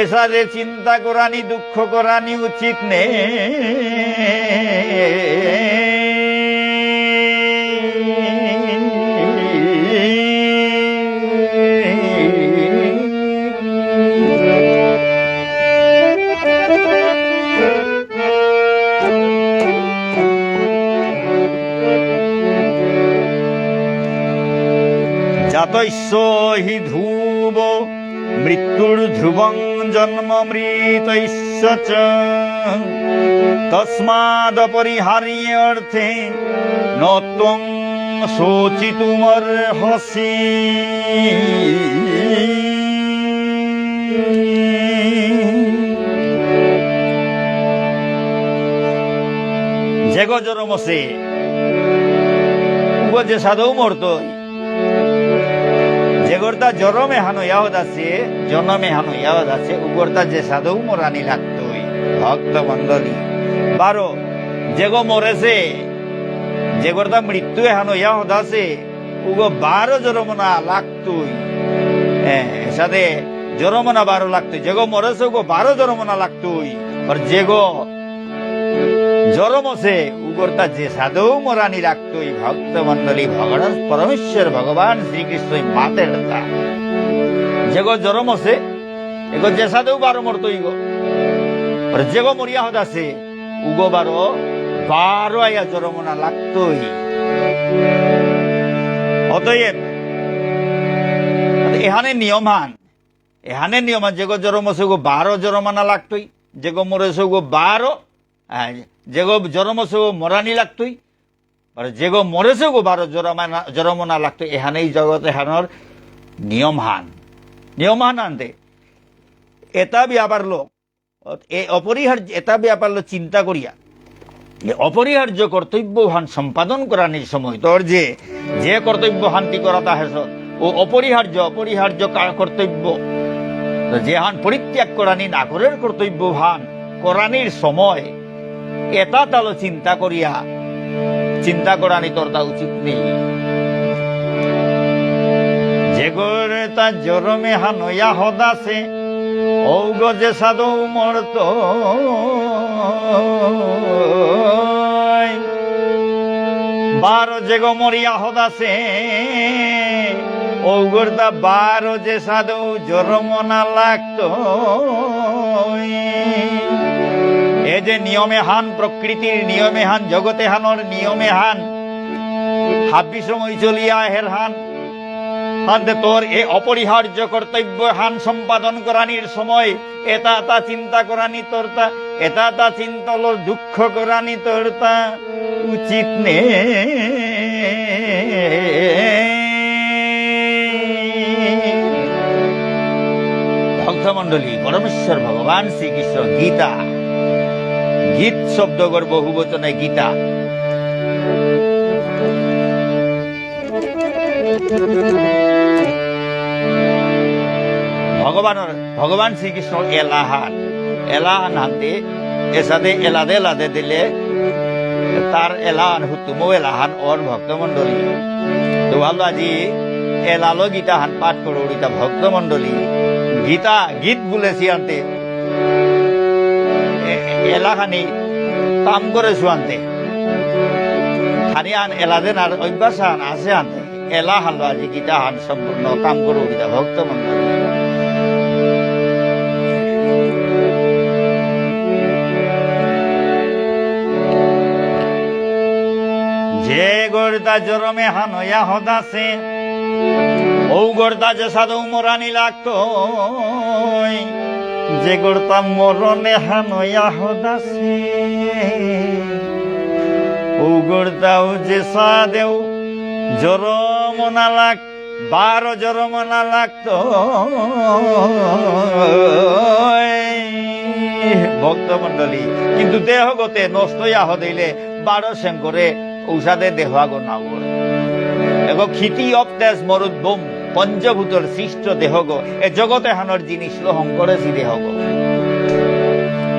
[SPEAKER 1] এসাদে চিন্তা করানি দুঃখ করানি উচিত নেই। জাতস্য হি ধ্রুব মৃত্যুর ধ্রুবং জন্ম মৃতস্য চ তস্মাদপরিহার্য অর্থে ন ত্বং শোচিতুমর্হসি। যেগো জরমসে উগো যে সাধু মরতো যেগরতা জরমে হানো ইয়াদ আছে জনমে হানো ইয়াদ আছে উগরতা যে সাধু মরানি লাগতোই ভক্ত মন্ডলী বারো যেগো মরেছে যেগরতা মৃত্যু হানো ইয়াদ আছে উগো বারো জরমনা লাগতোই সাথে জরমনা বারো লাগতোই যেগো মরেছে উগো বারো জরমনা লাগতোই আর যেগো জরম আছে উগরতা যে সাধু মরানি রাখতোই ভক্ত মন্ডলী ভগবান পরমেশ্বর ভগবান শ্রীকৃষ্ণ মাতের দা যেগো জরম আছে এগো যে সাধু বারো মরতই গো আর যেগো মরিয়া হত আছে উগো বারো আয়া জরমনা লাগতোই। অতএব এখানে নিয়মান যেগো জরম আছে উগো বারো জরমানা লাগতোই যেগো মরেছে উগো বারো যেগো জরম আছে মরানি লাগতোই আর যেগো মরেছে গো বারো জরমনা লাগতো। এখানে এই জগতে হানোর নিয়মহান আনতে এটা ব্যাপার লোক অপরিহার্য এটা ব্যাপার লোক চিন্তা করিয়া অপরিহার্য কর্তব্যহান সম্পাদন করার সময় তোর যে কর্তব্য হান্তি করা তাহে ও অপরিহার্য কর্তব্য যে হান পরিত্যাগ করানি না করের কর্তব্য ভান করানির সময় এটা তালো চিন্তা করানি তোর তা উচিত নেই। যে গরে তা জরমে হানয়া হদাসে ঔগ যে সাধু মরত বারো যে গো মরিয়া হদাসে ঔগরদা বারো যে সাধু জরমনা লাগতো। এ যে নিয়মে হান প্রকৃতির নিয়মে হান জগতে হানর নিয়মে হান হাব্বি সময় চলিয়া হের হান হানতে তোর এ অপরিহার্য কর্তব্য হান সম্পাদন করানির সময় এটা তা চিন্তা করানি তোর তা এটা তা চিন্তল দুঃখ করানি তোর তা উচিত নে। ভক্তমণ্ডলী পরমেশ্বর ভগবান শ্রীকৃষ্ণ গীতা গীত শব্দগর বহুবচনে গীতা ভগবান শ্রীকৃষ্ণ এলাহান হাতে এসাদে এলাদে দিলে তার এলাহান হুতুমো এলাহান ওর ভক্তমণ্ডলী তো ভাবলো আজি এলালো গীতা হান পাঠ করো গীতা ভক্তমণ্ডলী গীতা গীত বলেছি আনতে এলাখানি কাম করে শুয়ান্তে খানি আন এলাদেন আর অভ্যাস আন আছে আনতে এলা হালো আজি গীতা হান সম্পূর্ণ কাম করো গীতা ভক্তমণ্ডলী। যে গর্দা জরমে হানয়া হদাসে ও গর্দা যে সাধু মরানি লাগতো যে গর্দা মরণে হানয়া হদাসে ও গর্দাও যে সাদেও জরমনা লাগ বারো জরমনা লাগতো। ভক্তমণ্ডলী কিন্তু দেহ গতে নষ্ট ইয়া হদিলে বারো সেম করে ঔষধে দেহ আগো না করে এগো খিতি অপ তেজ মরুদ বোম পঞ্চভূতর সৃষ্ট দেহ গো এ জগতে হানর জিনিস লহং করেছি দেহ গো।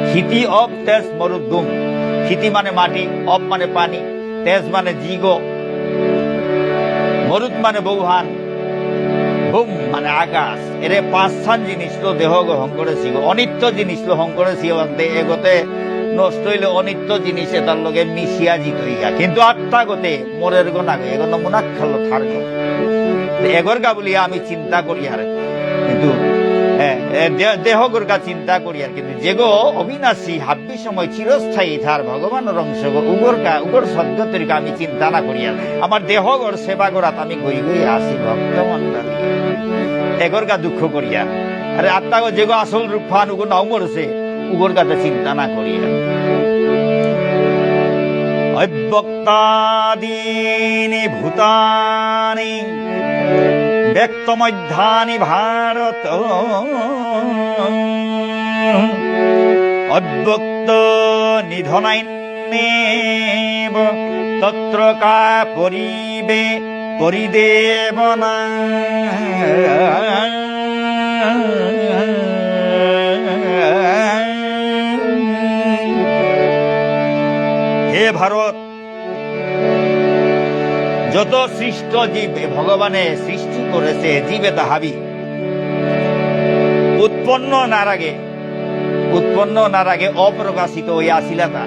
[SPEAKER 1] খিতি অপ তেজ মরুদ বোম খিতি মানে মাটি অপ মানে পানি তেজ মানে জিগ মরুদ মানে বৌহান বোম মানে আকাশ এরে পাঁচখান জিনিস তো দেহ গ্রহণ করেছি অনিত্য জিনিস গ্রহণ করেছি এগোতে নষ্ট হইলে অনিত্য জিনিস তার লগে মিশিয়া জিত হইয়া কিন্তু আত্মা গতে মরের গো না এগো নমুনা খালো থার এগর গা বলিয়া আমি চিন্তা করি আর কিন্তু দেহ গোরগা চিন্তা করি আর কিন্তু যেগো অবিনাশী হাব্বি সময় চিরস্থায়ী থার ভগবানের অংশ উগর সদ্গতির আমি চিন্তা না করি আর আমার দেহ গর সেবা করাত আমি গই গই আসি ভক্তমণ্ডলী এগর গা দুঃখ করিয়া আরে আত্মা গো যেগো আসল রূপ ফান উগো নাও মরছে উগর গাতে চিন্তা না করিয়া। অব্যক্তাদীনি ভূতানি ব্যক্তমধ্যানি ভারত অব্যক্ত নিধনান্যেব তত্র কা পরিদেবনা। হে ভারত যত সৃষ্ট জীব ভগবানে সৃষ্টি করেছে জীবে তাহাবি উৎপন্ন না আগে অপ্রকাশিত হইয়া আসিলা তা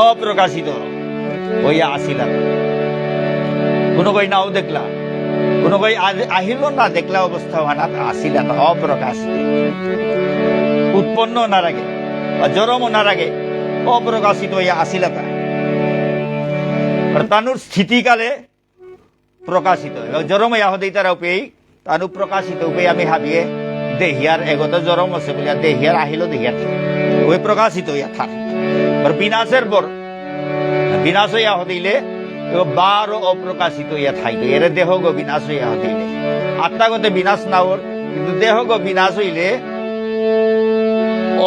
[SPEAKER 1] অপ্রকাশিত হইয়া আসিলা কোনো কই নাও দেখলা কোনো কই আহিল না দেখলা অবস্থা হানা আসিলা তা অপ্রকাশিত উৎপন্ন না আগে জরম না আগে অপ্রকাশিত হইয়া আসিলা তা তানুর স্থিতিকালে প্রকাশিত জরম ইয়াহদি তারা উপেই তানু প্রকাশিত উপেই আমি ভাবিয়ে দেহিয়ার এগত জরম আছে বলিয়া দেহিয়ার আহিল দেহিয়ার ওই প্রকাশিত হইয়া থাক বিনাশের পর বিনাশ হইয়া হদিলে বারো অপ্রকাশিত হইয়া থাইতো এর দেহ গো বিনাশ হইয়া হদিলে আত্মাগতে বিনাশ না ওর কিন্তু দেহ গো বিনাশ হইলে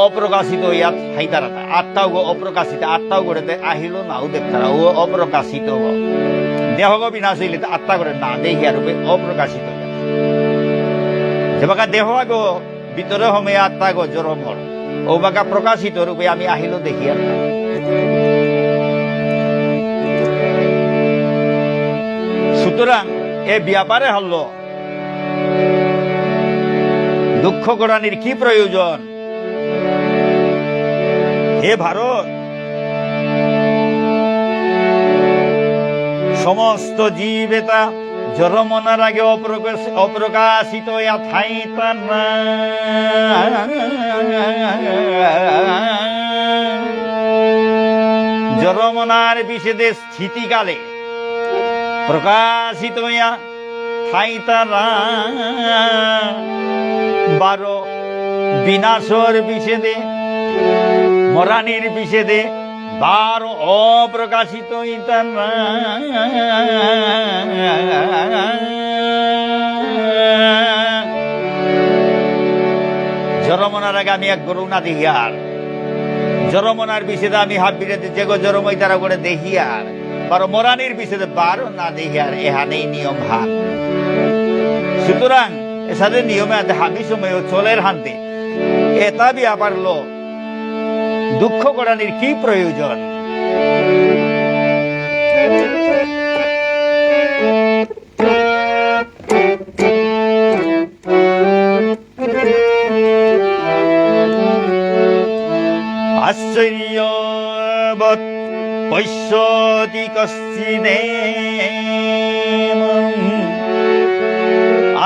[SPEAKER 1] অপ্রকাশিত হইয়া হাইতারা আত্মাও গো অপ্রকাশিত আত্মাও গড়েতে আহিল নাও দেখতারা ও অপ্রকাশিত গো দেহ গো বিনাশ হইলে আত্মা করে না দেহিয়া রূপে অপ্রকাশিত যেবাকা দেহ গো ভিতরে হমে আত্মা গো জরমর ও বাকা প্রকাশিত রূপে আমি আহিল দেখি আর সুতরাং এ ব্যাপারে হল দুঃখ করানির কি প্রয়োজন? হে ভারত, সমস্ত জীবেতা জরমনার আগে অপ্রকাশিত জরমনার বিষেদে স্থিতিকালে প্রকাশিত থাইতারা বারো বিনাশর বিষেদে মরানির বিষেদে বার অপ্রকাশিত জরমনার আগে আমি এক গরু না দেখি আর জরমনার বিষেদে আমি হাবিরে যে গো জরমই তারা করে দেখি আর বার মরানির বিষেদে বারো না দেখি আর এহানেই নিয়ম হান। সুতরাং এসাদের নিয়মে আছে হাবি সময় চলের হানতে এটা ব্যাপার লো দুঃখ করানির কি প্রয়োজন? আশ্চর্যবৎ পশ্যতি কশ্চিদেব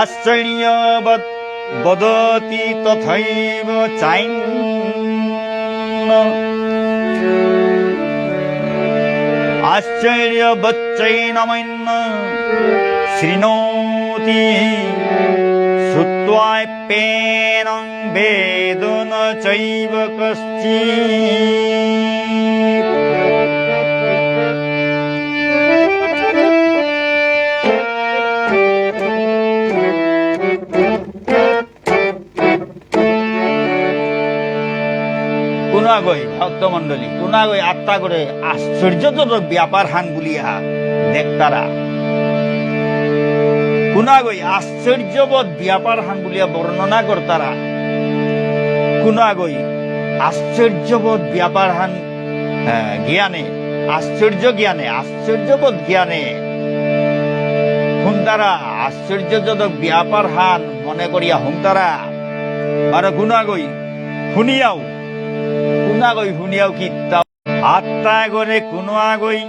[SPEAKER 1] আশ্চর্যবৎ বদতি তথৈব চাইন আশ্চর্যবচ্চৈনমন্য শৃণোতি শ্রুত্বাপ্যেনং বেদ ন চৈব কশ্চিৎ। কুনাগই ভক্তমন্ডলী কুনাগই আত্মা করে আশ্চর্যজনক ব্যাপার হান বলিয়া দেখতারা কুনাগই আশ্চর্যবোধ ব্যাপার হান বলিয়া বর্ণনা করতারা কুনাগই আশ্চর্যবোধ ব্যাপার হান জ্ঞানে আশ্চর্যবোধ জ্ঞানে হুন্তারা আশ্চর্যজনক ব্যাপার হান মনে করিয়া হুন্তারা আর কুনাগই শুনিয়াও কিতাও আত্মা গরে কোনো আগই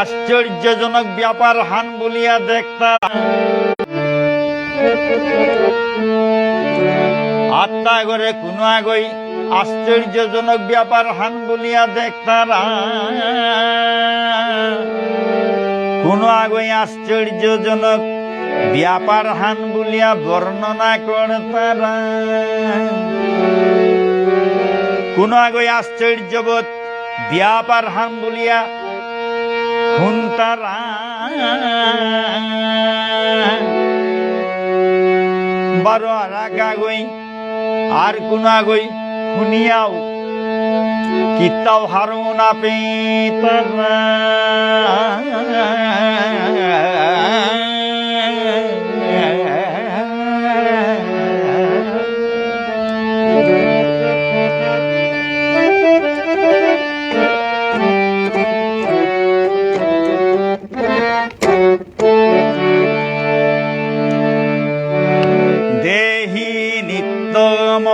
[SPEAKER 1] আশ্চর্যজনক ব্যাপার হান বলিয়া দেখতা আত্মা গরে কোনো আগই আশ্চর্যজনক ব্যাপার হান বলিয়া দেখতারা কোনো আগই আশ্চর্যজনক ব্যাপার হান বলিয়া বর্ণনা করতারা কোন আগই আশ্চর্যবোধ ব্যাপার হান বলিয়া হুন্তারা বারো আর আগই আর কোন আগই শুনিয়াও কিতাও হারো না পেতারা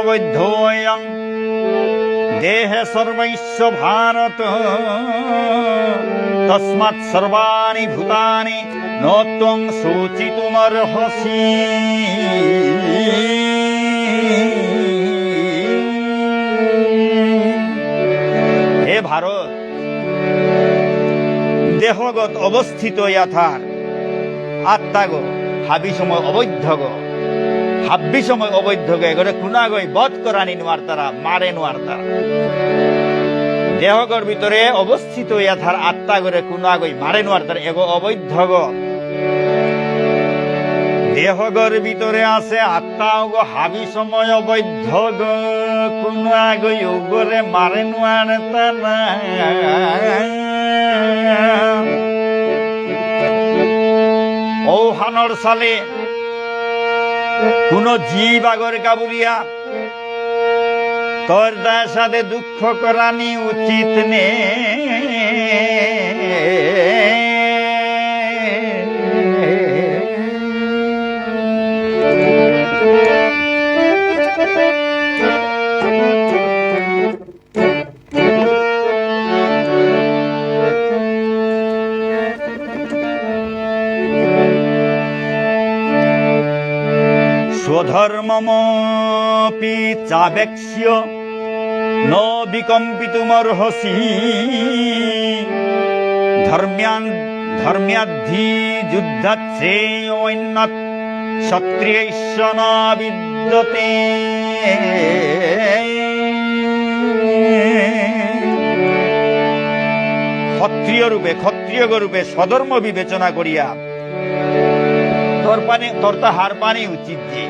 [SPEAKER 1] অবৈধয়ং দেহে সর্বৈশ্ব ভারত তস্মাৎ সর্বাণি ভূতানি ন ত্বং শোচিতুমর্হসি। হে ভারত, দেহগত অবস্থিত ইয়াথার আত্মাগ হাবি সময় অবৈধ হাব্বি সময় অবৈধ এগরে খুনাগই বধ করানি নোয়ার তারা মারে নোয়ার তারা দেহগর ভিতরে অবস্থিত ইয়াথার আত্মা গরে খুনাগই মারে নোয়ার তারা এগো অবৈধ দেহগর ভিতরে আছে আত্মা গো হাবি সময় অবৈধ খুনাগই ওগরে মারে নোয়ার তারা ও হানর সালে কোন জীব আগর কাবুলিয়া তোর তার সাথে দুঃখ করানি উচিত নে। স্বধর্মমপি চাবেক্ষ্য ন বিকম্পিতুমর্হসি ধর্ম্যাদ্ধি যুদ্ধাচ্ছেয়ন্যৎ ক্ষত্রিয়ৈশ্চ ন বিদ্যতে। ক্ষত্রিয় রূপে স্বধর্ম বিবেচনা করিয়া তোর তা হার পানি উচিত যে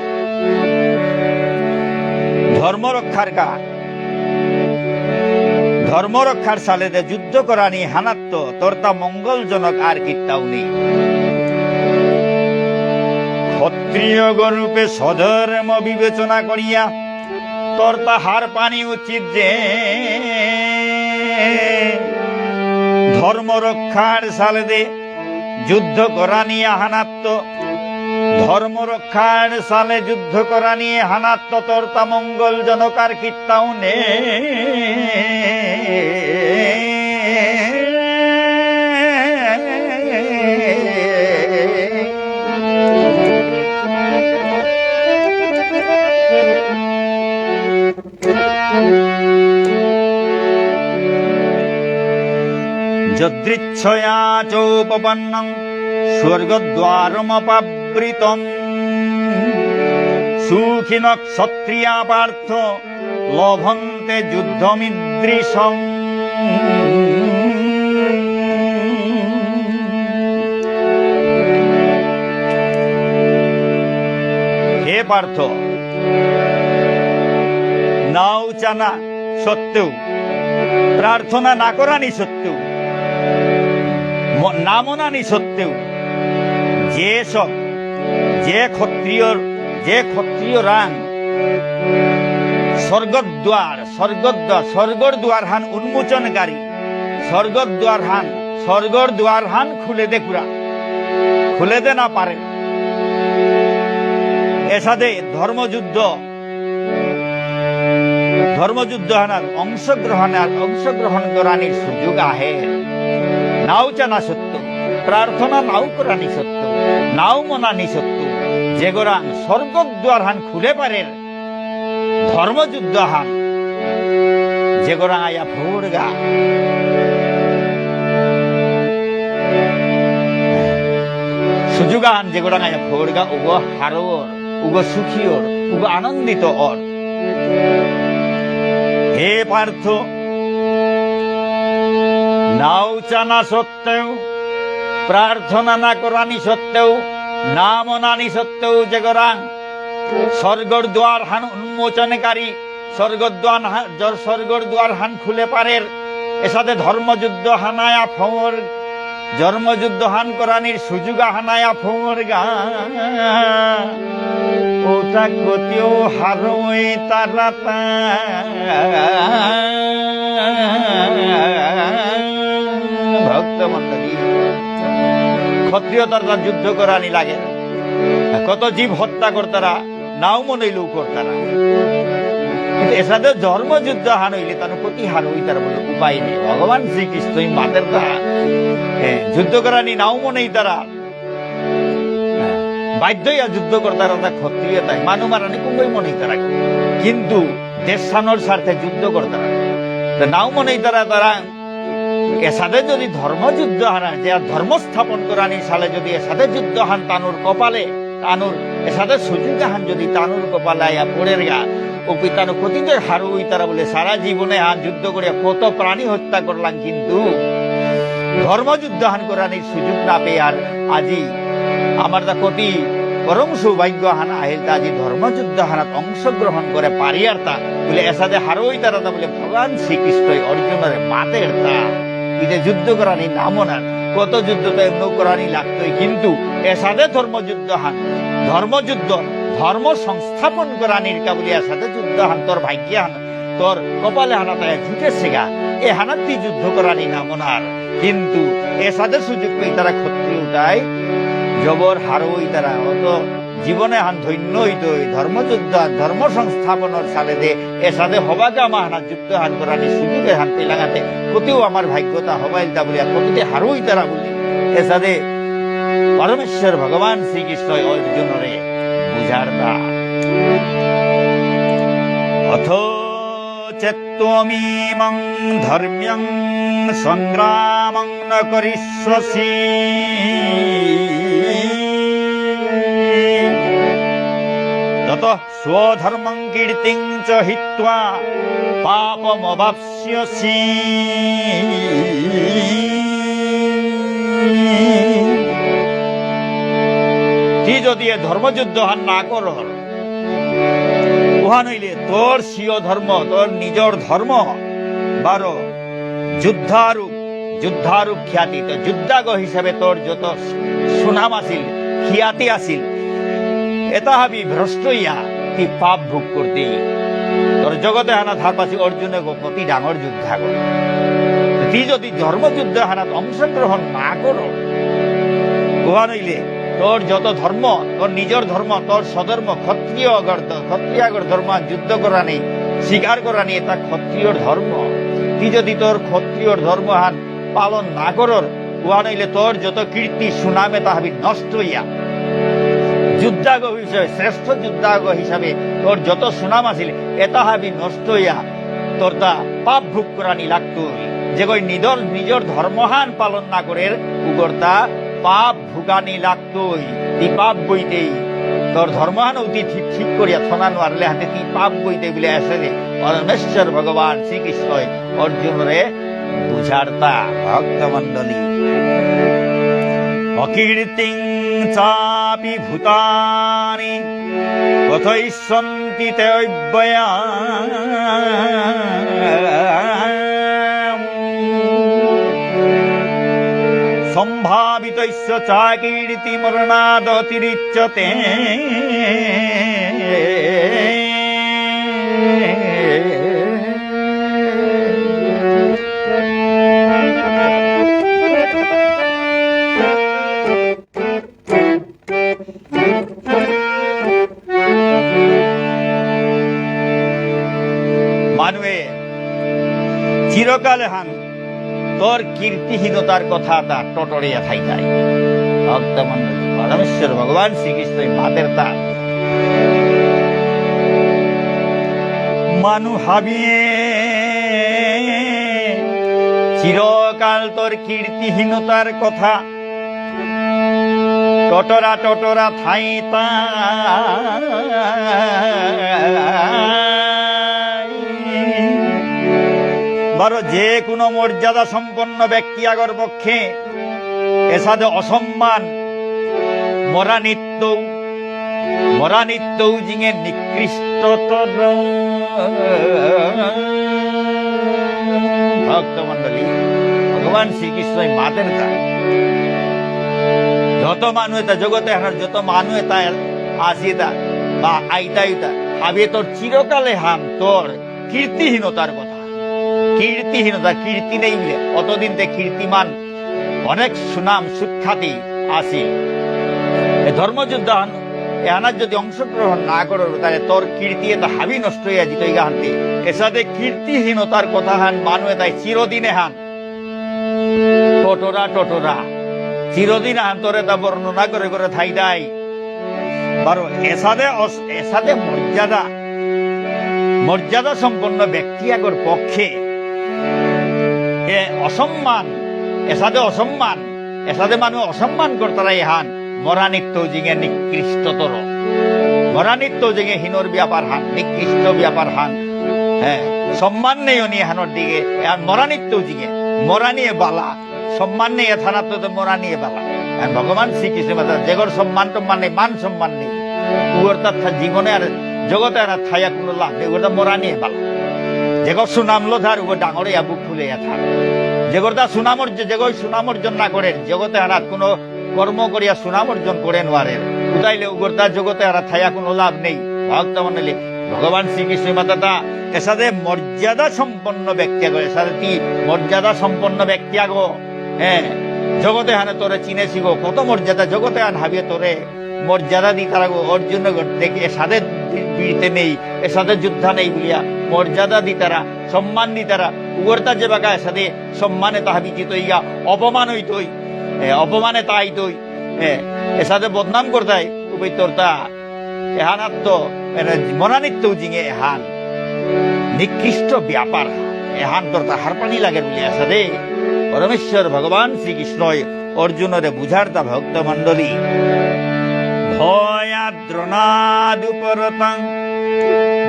[SPEAKER 1] ধর্ম রক্ষার সালে যুদ্ধ করানি হানাত্ম তোর তা মঙ্গলজনক আর কিটাও নেই। ক্ষত্রিয় রূপে স্বধর্ম বিবেচনা করিয়া তোর তা হার পানি উচিত যে ধর্ম রক্ষার সালে যুদ্ধ করা নিয়ে হানাত্ম ধর্ম রক্ষার সালে যুদ্ধ করা নিয়ে হানাত্ম তোর তা মঙ্গলজনক আর কিটাও নে। যদৃচ্ছয়া চোপপন্নং স্বর্গদ্বারমপাবৃতম সুখিন ক্ষত্রিয়া পার্থ লভন্তে যুদ্ধমিদৃশম। হে পার্থ, নাও জানা সত্ত্বেও, প্রার্থনা না করানি সত্ত্বেও, না মনানি সত্ত্বেও যে ক্ষত্রিয় রাং স্বর্গর দ্বার হান উন্মোচনকারী, স্বর্গর দ্বার হান খুলে দে, খুলে দে না পারে। এসাদে ধর্মযুদ্ধ হানার অংশগ্রহণ করানির সুযোগ আহে। নাও জানা সত্য, প্রার্থনা নাও করানি সত্য, নাও মনানি সত্য, যে গোরাং স্বর্গদ্বার হান খুলে পারের ধর্মযুদ্ধ হান, যে গোরাং আয়া ভোরগা সুযোগ হান, যে গোরাং আয়া ভোরগা উগ হারোর, উগ সুখীর, উগ আনন্দিত অর। হে পার্থ, নাও জানা সত্ত্বেও, প্রার্থনা না করানি সত্ত্বেও, না মনানি সত্ত্বেও, যে গোরাং স্বর্গর দ্বার হান উন্মোচনকারী, স্বর্গর দ্বার হান খুলে পারের, এসাথে ধর্মযুদ্ধ হানায়া ফোর, ধর্মযুদ্ধ হান করানির সুযোগ হানায়া ফোর গা ওটা গতিও হারোয় তারা ভক্ত মন্ডলী। ক্ষত্রিয় তারা যুদ্ধ করানি লাগে, কত জীব হত্যা করতারা, নাও মনেইলেও করতারা, কিন্তু এসাথে ধর্মযুদ্ধ হান হইলে তার প্রতি হার হই তার বলে উপায় নেই। ভগবান শ্রীকৃষ্ণ মাতের তারা যুদ্ধ করানি নাও মনেই তারা বাধ্যইয়া যুদ্ধ করতারা, তা ক্ষত্রিয় তাই মানু মারানি কুম্বই মনেই তারা, কিন্তু দেশ সানোর স্বার্থে যুদ্ধ করতারা নাও মনেই তারা এসাথে যদি ধর্মযুদ্ধ হানা, যে ধর্ম স্থাপন করানি সালে যদি এসাথে যুদ্ধ হান তানুর কপালে, তানুর এসাথে সুযোগ হান যদি তানুর কপালে আয়া পড়ের গা ও পিতানো প্রতিটা হারু তারা বলে সারা জীবনে যুদ্ধ করে কত প্রাণী হত্যা করলাম, কিন্তু ধর্মযুদ্ধ হান করানির সুযোগ না পেয়ে আর আজি আমার তা কতি পরম সৌভাগ্য হানা আহিল তা আজি ধর্মযুদ্ধ হানাত অংশগ্রহণ করে পারি আর তা বলে এসাথে হারুই তারা তা বলে ভগবান শ্রীকৃষ্ণ অর্জুনের মাতের তা ইতে যুদ্ধ করানি নামনার কত যুদ্ধ তো এমন করানি লাগতোই, কিন্তু এসাথে ধর্মযুদ্ধ হান, ধর্মযুদ্ধ ধর্ম সংস্থাপন করা নির্কা বলিয়া সাথে যুদ্ধ হান তোর ভাগ্যে হান তোর কপালে হানা তাই জুটেছে গা এ হানাতি যুদ্ধ করানি না মনার কিন্তু এ সাথে সুযোগ পেয়ে তারা ক্ষত্রিয় উঠায় জবর হারই তারা অত জীবনে হান ধন্য হইত ধর্মযুদ্ধ ধর্ম সংস্থাপনের সালে দে এ সাথে হবাকে আমার হানা যুদ্ধ হান করানি সুযোগে হান পেলাঙাতে কতিও আমার ভাগ্যতা হবাইল তা বলিয়া প্রতিটি হারই তারা বলি এ সাথে পরমেশ্বর ভগবান শ্রীকৃষ্ণ অর্জুনরে বুঝার তা অথ চেত্তমিমং ধর্ম্যং সংগ্রামং ন করিষ্যসি ততঃ স্বধর্মং কীর্তিং চ হিত্বা পাপমবাপ্স্যসি তুই যদি এ ধর্মযুদ্ধ হান না কর উহা নইলে তোর স্বীয় ধর্ম তোর নিজর ধর্ম বারো যুদ্ধারূপ খ্যাতি তো যুদ্ধাগ হিসাবে তোর যত সুনাম আসিল খ্যাতি আসিল এটা হাবি ভ্রষ্ট ইয়া তুই পাপ ভোগ করতে তোর জগতে হানা ধার পাশে অর্জুনে গোপতি ডাঙর যুদ্ধা কর তুই যদি ধর্মযুদ্ধ হানাত অংশগ্রহণ না করো উহা নইলে তোর যত ধর্ম তোর নিজের ধর্ম তোর স্বধর্ম ক্ষত্রিয়গর ধর্ম যুদ্ধ করা নেই স্বীকার করা নেই এটা ক্ষত্রিয়র ধর্ম তুই যদি তোর ক্ষত্রিয়র ধর্ম হান পালন না করর উহা নইলে তোর যত কীর্তি সুনামে তা হাবি নষ্ট হইয়া যুদ্ধাগ হিসাবে শ্রেষ্ঠ যুদ্ধাগ হিসাবে তোর যত সুনাম আছিল এটা হাবি নষ্ট হইয়া তোর তা পাপ ভোগ করানি লাগতো যে কই নিজের ধর্মহান পালন না করে উগরতা পাপ ভুগানি লাগতোই তি পাপ বইতেই তোর ধর্মহান অতি ঠিক করিয়া থনা নোয়ারলে হাতে তি পাপ বইতে বলে আসলে পরমেশ্বর ভগবান শ্রীকৃষ্ণ অর্জুনরে বুঝারতা ভক্তমণ্ডলী অকীর্তিং চাপি ভূতানি কথয়িষ্যন্তি তে অব্যয়া সম্ভাবিতস্য চা কীর্তি মরণাদতিরিচ্যতে মানুয়ে চিরকালে হান তোর কীর্তিহীনতার কথা তা টটরিয়া থাই যায় পরমেশ্বর ভগবান শ্রীকৃষ্ণ মাতের তা মানু হাবিয়ে চিরকাল তোর কীর্তিহীনতার কথা টটরা থাই তা বারো যে কোনো মর্যাদা সম্পন্ন ব্যক্তি আগর পক্ষে এসাদে অসম্মান মরানিত্য জিঙে নিকৃষ্টতর ভক্তমণ্ডলী ভগবান শ্রীকৃষ্ণ মাতের তা যত মানুষ এটা জগতে হানার যত মানুষ এটা আসিতা বা আইতা হাবে তোর চিরকালে হাম তোর কীর্তিহীনতার কথা কীর্তি নেই বলে অতদিন তে কীর্তিমান অনেক সুনাম সুখ্যাতি আসি ধর্মযুদ্ধ এনার যদি অংশগ্রহণ না করো তাহলে তোর কীর্তি এটা হাবি নষ্ট হইয়া যেত হানতে এর সাথে কীর্তিহীনতার কথা হান মানুষ তাই চিরদিনে হান টটরা চিরদিন হান তোর এটা বর্ণনা করে থাই দেয় বারো এসাদে মর্যাদা সম্পন্ন ব্যক্তি আগর পক্ষে এসাদে মানুষ অসম্মান করতারা হান মরানিত্য জিঙে নিকৃষ্টতর মরানিত্য জিঙে হীনর ব্যাপার হান নিকৃষ্ট ব্যাপার হান সম্মান নেই অনি হানোর দিকে মরানিত্য জিঙে মরানিয়ে বালা সম্মান নেই থানাত মরানিয়ে বালা ভগবান শ্রীকৃষ্ণ যেগর সম্মান টম্মান নেই মান সম্মান নেই উগর তার জীবনে আর জগতে আর থাইয়া কোনো লাভ নেই ওটা মরানিয়ে বালা যেগর সুনাম লোধার উগর ডাঙরে বুক ফুলে থাক যেগর তা সুনাম অর্জন না করেন জগতে আনাত কোনো কর্ম করিয়া সুনাম অর্জন করে নোয়ারেন উদাইলে উগরতার জগতে আর থায়া কোনো লাভ নেই। ভক্ত মন্ডলী ভগবান শ্রীকৃষ্ণ মাতা এসাদে মর্যাদা সম্পন্ন ব্যক্তি আগো, এসাদে তি মর্যাদা সম্পন্ন ব্যক্তি আগো। হ্যাঁ, জগতে হানে তোরে চিনেছি গো, কত মর্যাদা জগতে আন হাবিয়ে তোরে মর্যাদা দি তারা গো। অর্জুন দেখে এসাদে দিতে নেই, এসাদে যুদ্ধা নেই বলিয়া মর্যাদা দি তারা, সম্মান দি তারা। উগরতার যে বাগা এসাদে সম্মানে তাহা বিজিত ইয়া অপমান হইতই, অপমানে তাই তৈ এসাদে বদনাম করতাই উপাই তোরতা এহানাত্ম মনানিত্য জিঙে এহান নিকৃষ্ট ব্যাপার এহান তোরতা হারপানি লাগে বলে এসাদে পরমেশ্বর ভগবান শ্রীকৃষ্ণ অর্জুনরে বুঝার তা ভক্ত মন্ডলী ভয়াদ্রনাদুপরতং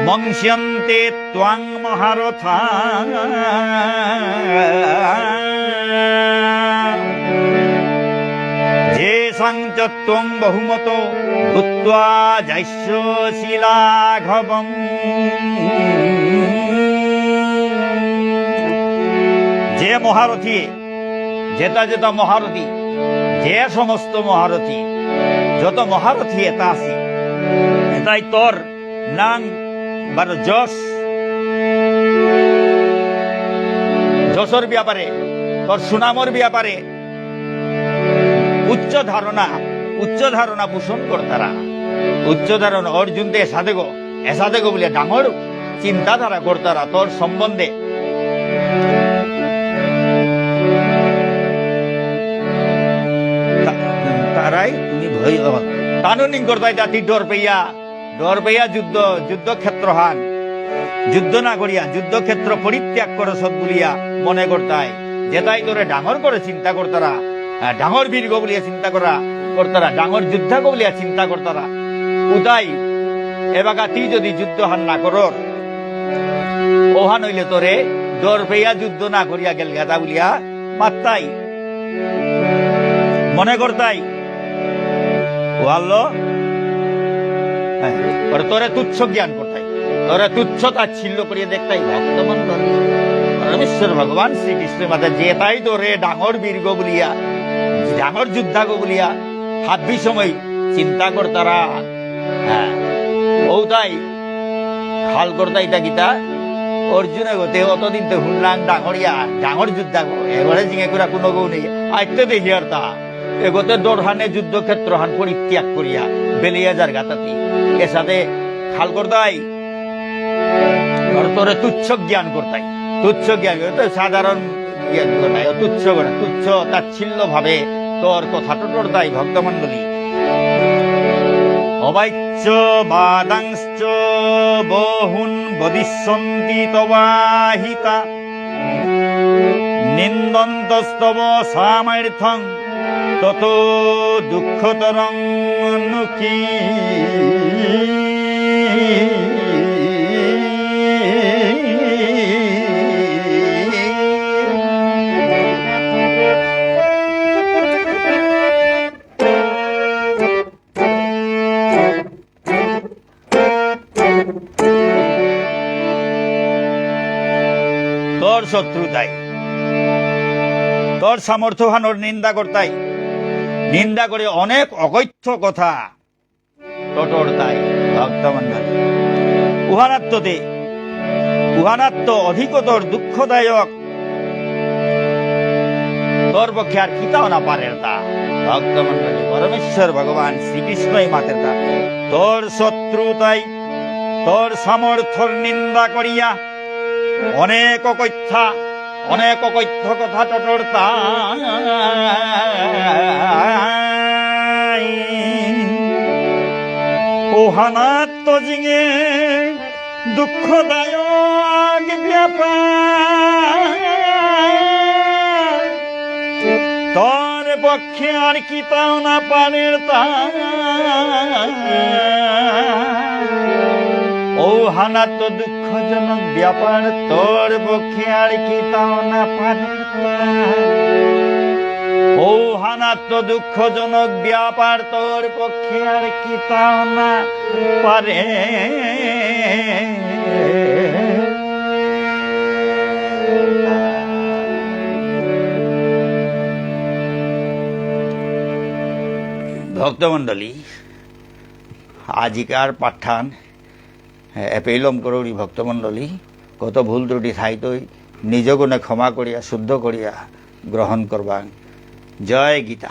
[SPEAKER 1] মংস্যন্তে ত্বাং মহারথা যে সংচত্বং বহুমত ভূত্বা জৈষ্য শিলাঘবম। যে মহারথী, যেটা যেটা মহারথী, যে সমস্ত মহারথী, যত মহারথী এটা আছে এটাই তোর নাং বার যশ, যশোর ব্যাপারে তোর সুনামর ব্যাপারে উচ্চ ধারণা পোষণ করতারা, উচ্চ ধারণা অর্জুন দে এসাদে গো বলে ডাঙর চিন্তাধারা করতারা তোর সম্বন্ধে। তারাই তুমি ভয় তানুনিং করতাই জাতি ডর পেয়া যুদ্ধক্ষেত্র হান যুদ্ধ না করিয়া যুদ্ধক্ষেত্র পরিত্যাগ করো সব বলিয়া মনে করতাই। যেটাই তোরে ডাঙর করে চিন্তা করতারা, ডাঙর বীর গো বলিয়া চিন্তা করতারা, ডাঙর যোদ্ধা গো বলিয়া চিন্তা করতারা। উদাই এবাকা তুই যদি যুদ্ধ হান না করর ওহান হইলে তোরে ডর পেয়া যুদ্ধ না করিয়া গেল গাদা বলিয়া মাত্তাই মনে করতাই। তোরে তুচ্ছ জ্ঞান করতাই, তোরে তুচ্ছ তাচ্ছিল্য করিয়া দেখতাই। ভক্তমন্ডলী পরমেশ্বর ভগবান শ্রীকৃষ্ণ মাতা যে তাই তোরে ডাঙর বীর্গ বলিয়া ডাঙর যুদ্ধা গো বলিয়া হাব্বি সময় চিন্তা করতারা। হ্যাঁ, ও তাই খাল করতাই তা গীতা অর্জুনে গতে অতদিন তো হুনলাং ডাঙরিয়া ডাঙর যুদ্ধা গো এবারে জিঙে করে কোনো গৌ নেই আইতে দেখি আর তা এগোতে দরহানে যুদ্ধক্ষেত্র হান পরিত্যাগ করিয়া বেলিয়া যার গাতাতি এর সাথে খাল করতাই। তোরে তুচ্ছ জ্ঞান করতাই, তুচ্ছ জ্ঞান সাধারণ জ্ঞান করতাই, তুচ্ছ তাচ্ছিল্য ভাবে তোর কথা টোটরতাই। ভক্তমন্ডলী অবাচ্য বাদাংশ্চ বহুন বদিষ্যন্তি তবাহিতা নিন্দন্তস্তব সামার্থং তত দুঃখতরং নুকি। তোর শত্রুতাই, তোর সামর্থ্যহানোর নিন্দা করতাই, নিন্দা করে অনেক অকথ্য কথা টটর তাই। ভক্তমন্ডলী উহানাত্ম অধিকতর দুঃখদায়ক তোর পক্ষে আর খিতাও না পারের তা। ভক্তমন্ডলী পরমেশ্বর ভগবান শ্রীকৃষ্ণই মাতের তা তোর শত্রুতাই তোর সামর্থ্যর নিন্দা করিয়া অনেক অকথ্য কথা টটর তাই। ওহানাত্ম জিঙে দুঃখদায়ক ব্যাপার তোর পক্ষে আর কি তাও না পারের তা। ওহানাত্ম দুঃখজনক ব্যাপার তোর পক্ষে আর কি তাও না পারের তা। ওহানাত্ম দুঃখজনক ব্যাপার তোর পক্ষে আর কি তাও না পারে। ভক্তমন্ডলী আজিকার পাঠান এপেলম করৌরি ভক্তমণ্ডলী কত ভুল ত্রুটি থাইতই নিজ গুণে ক্ষমা করিয়া শুদ্ধ করিয়া গ্রহণ করবা। জয় গীতা।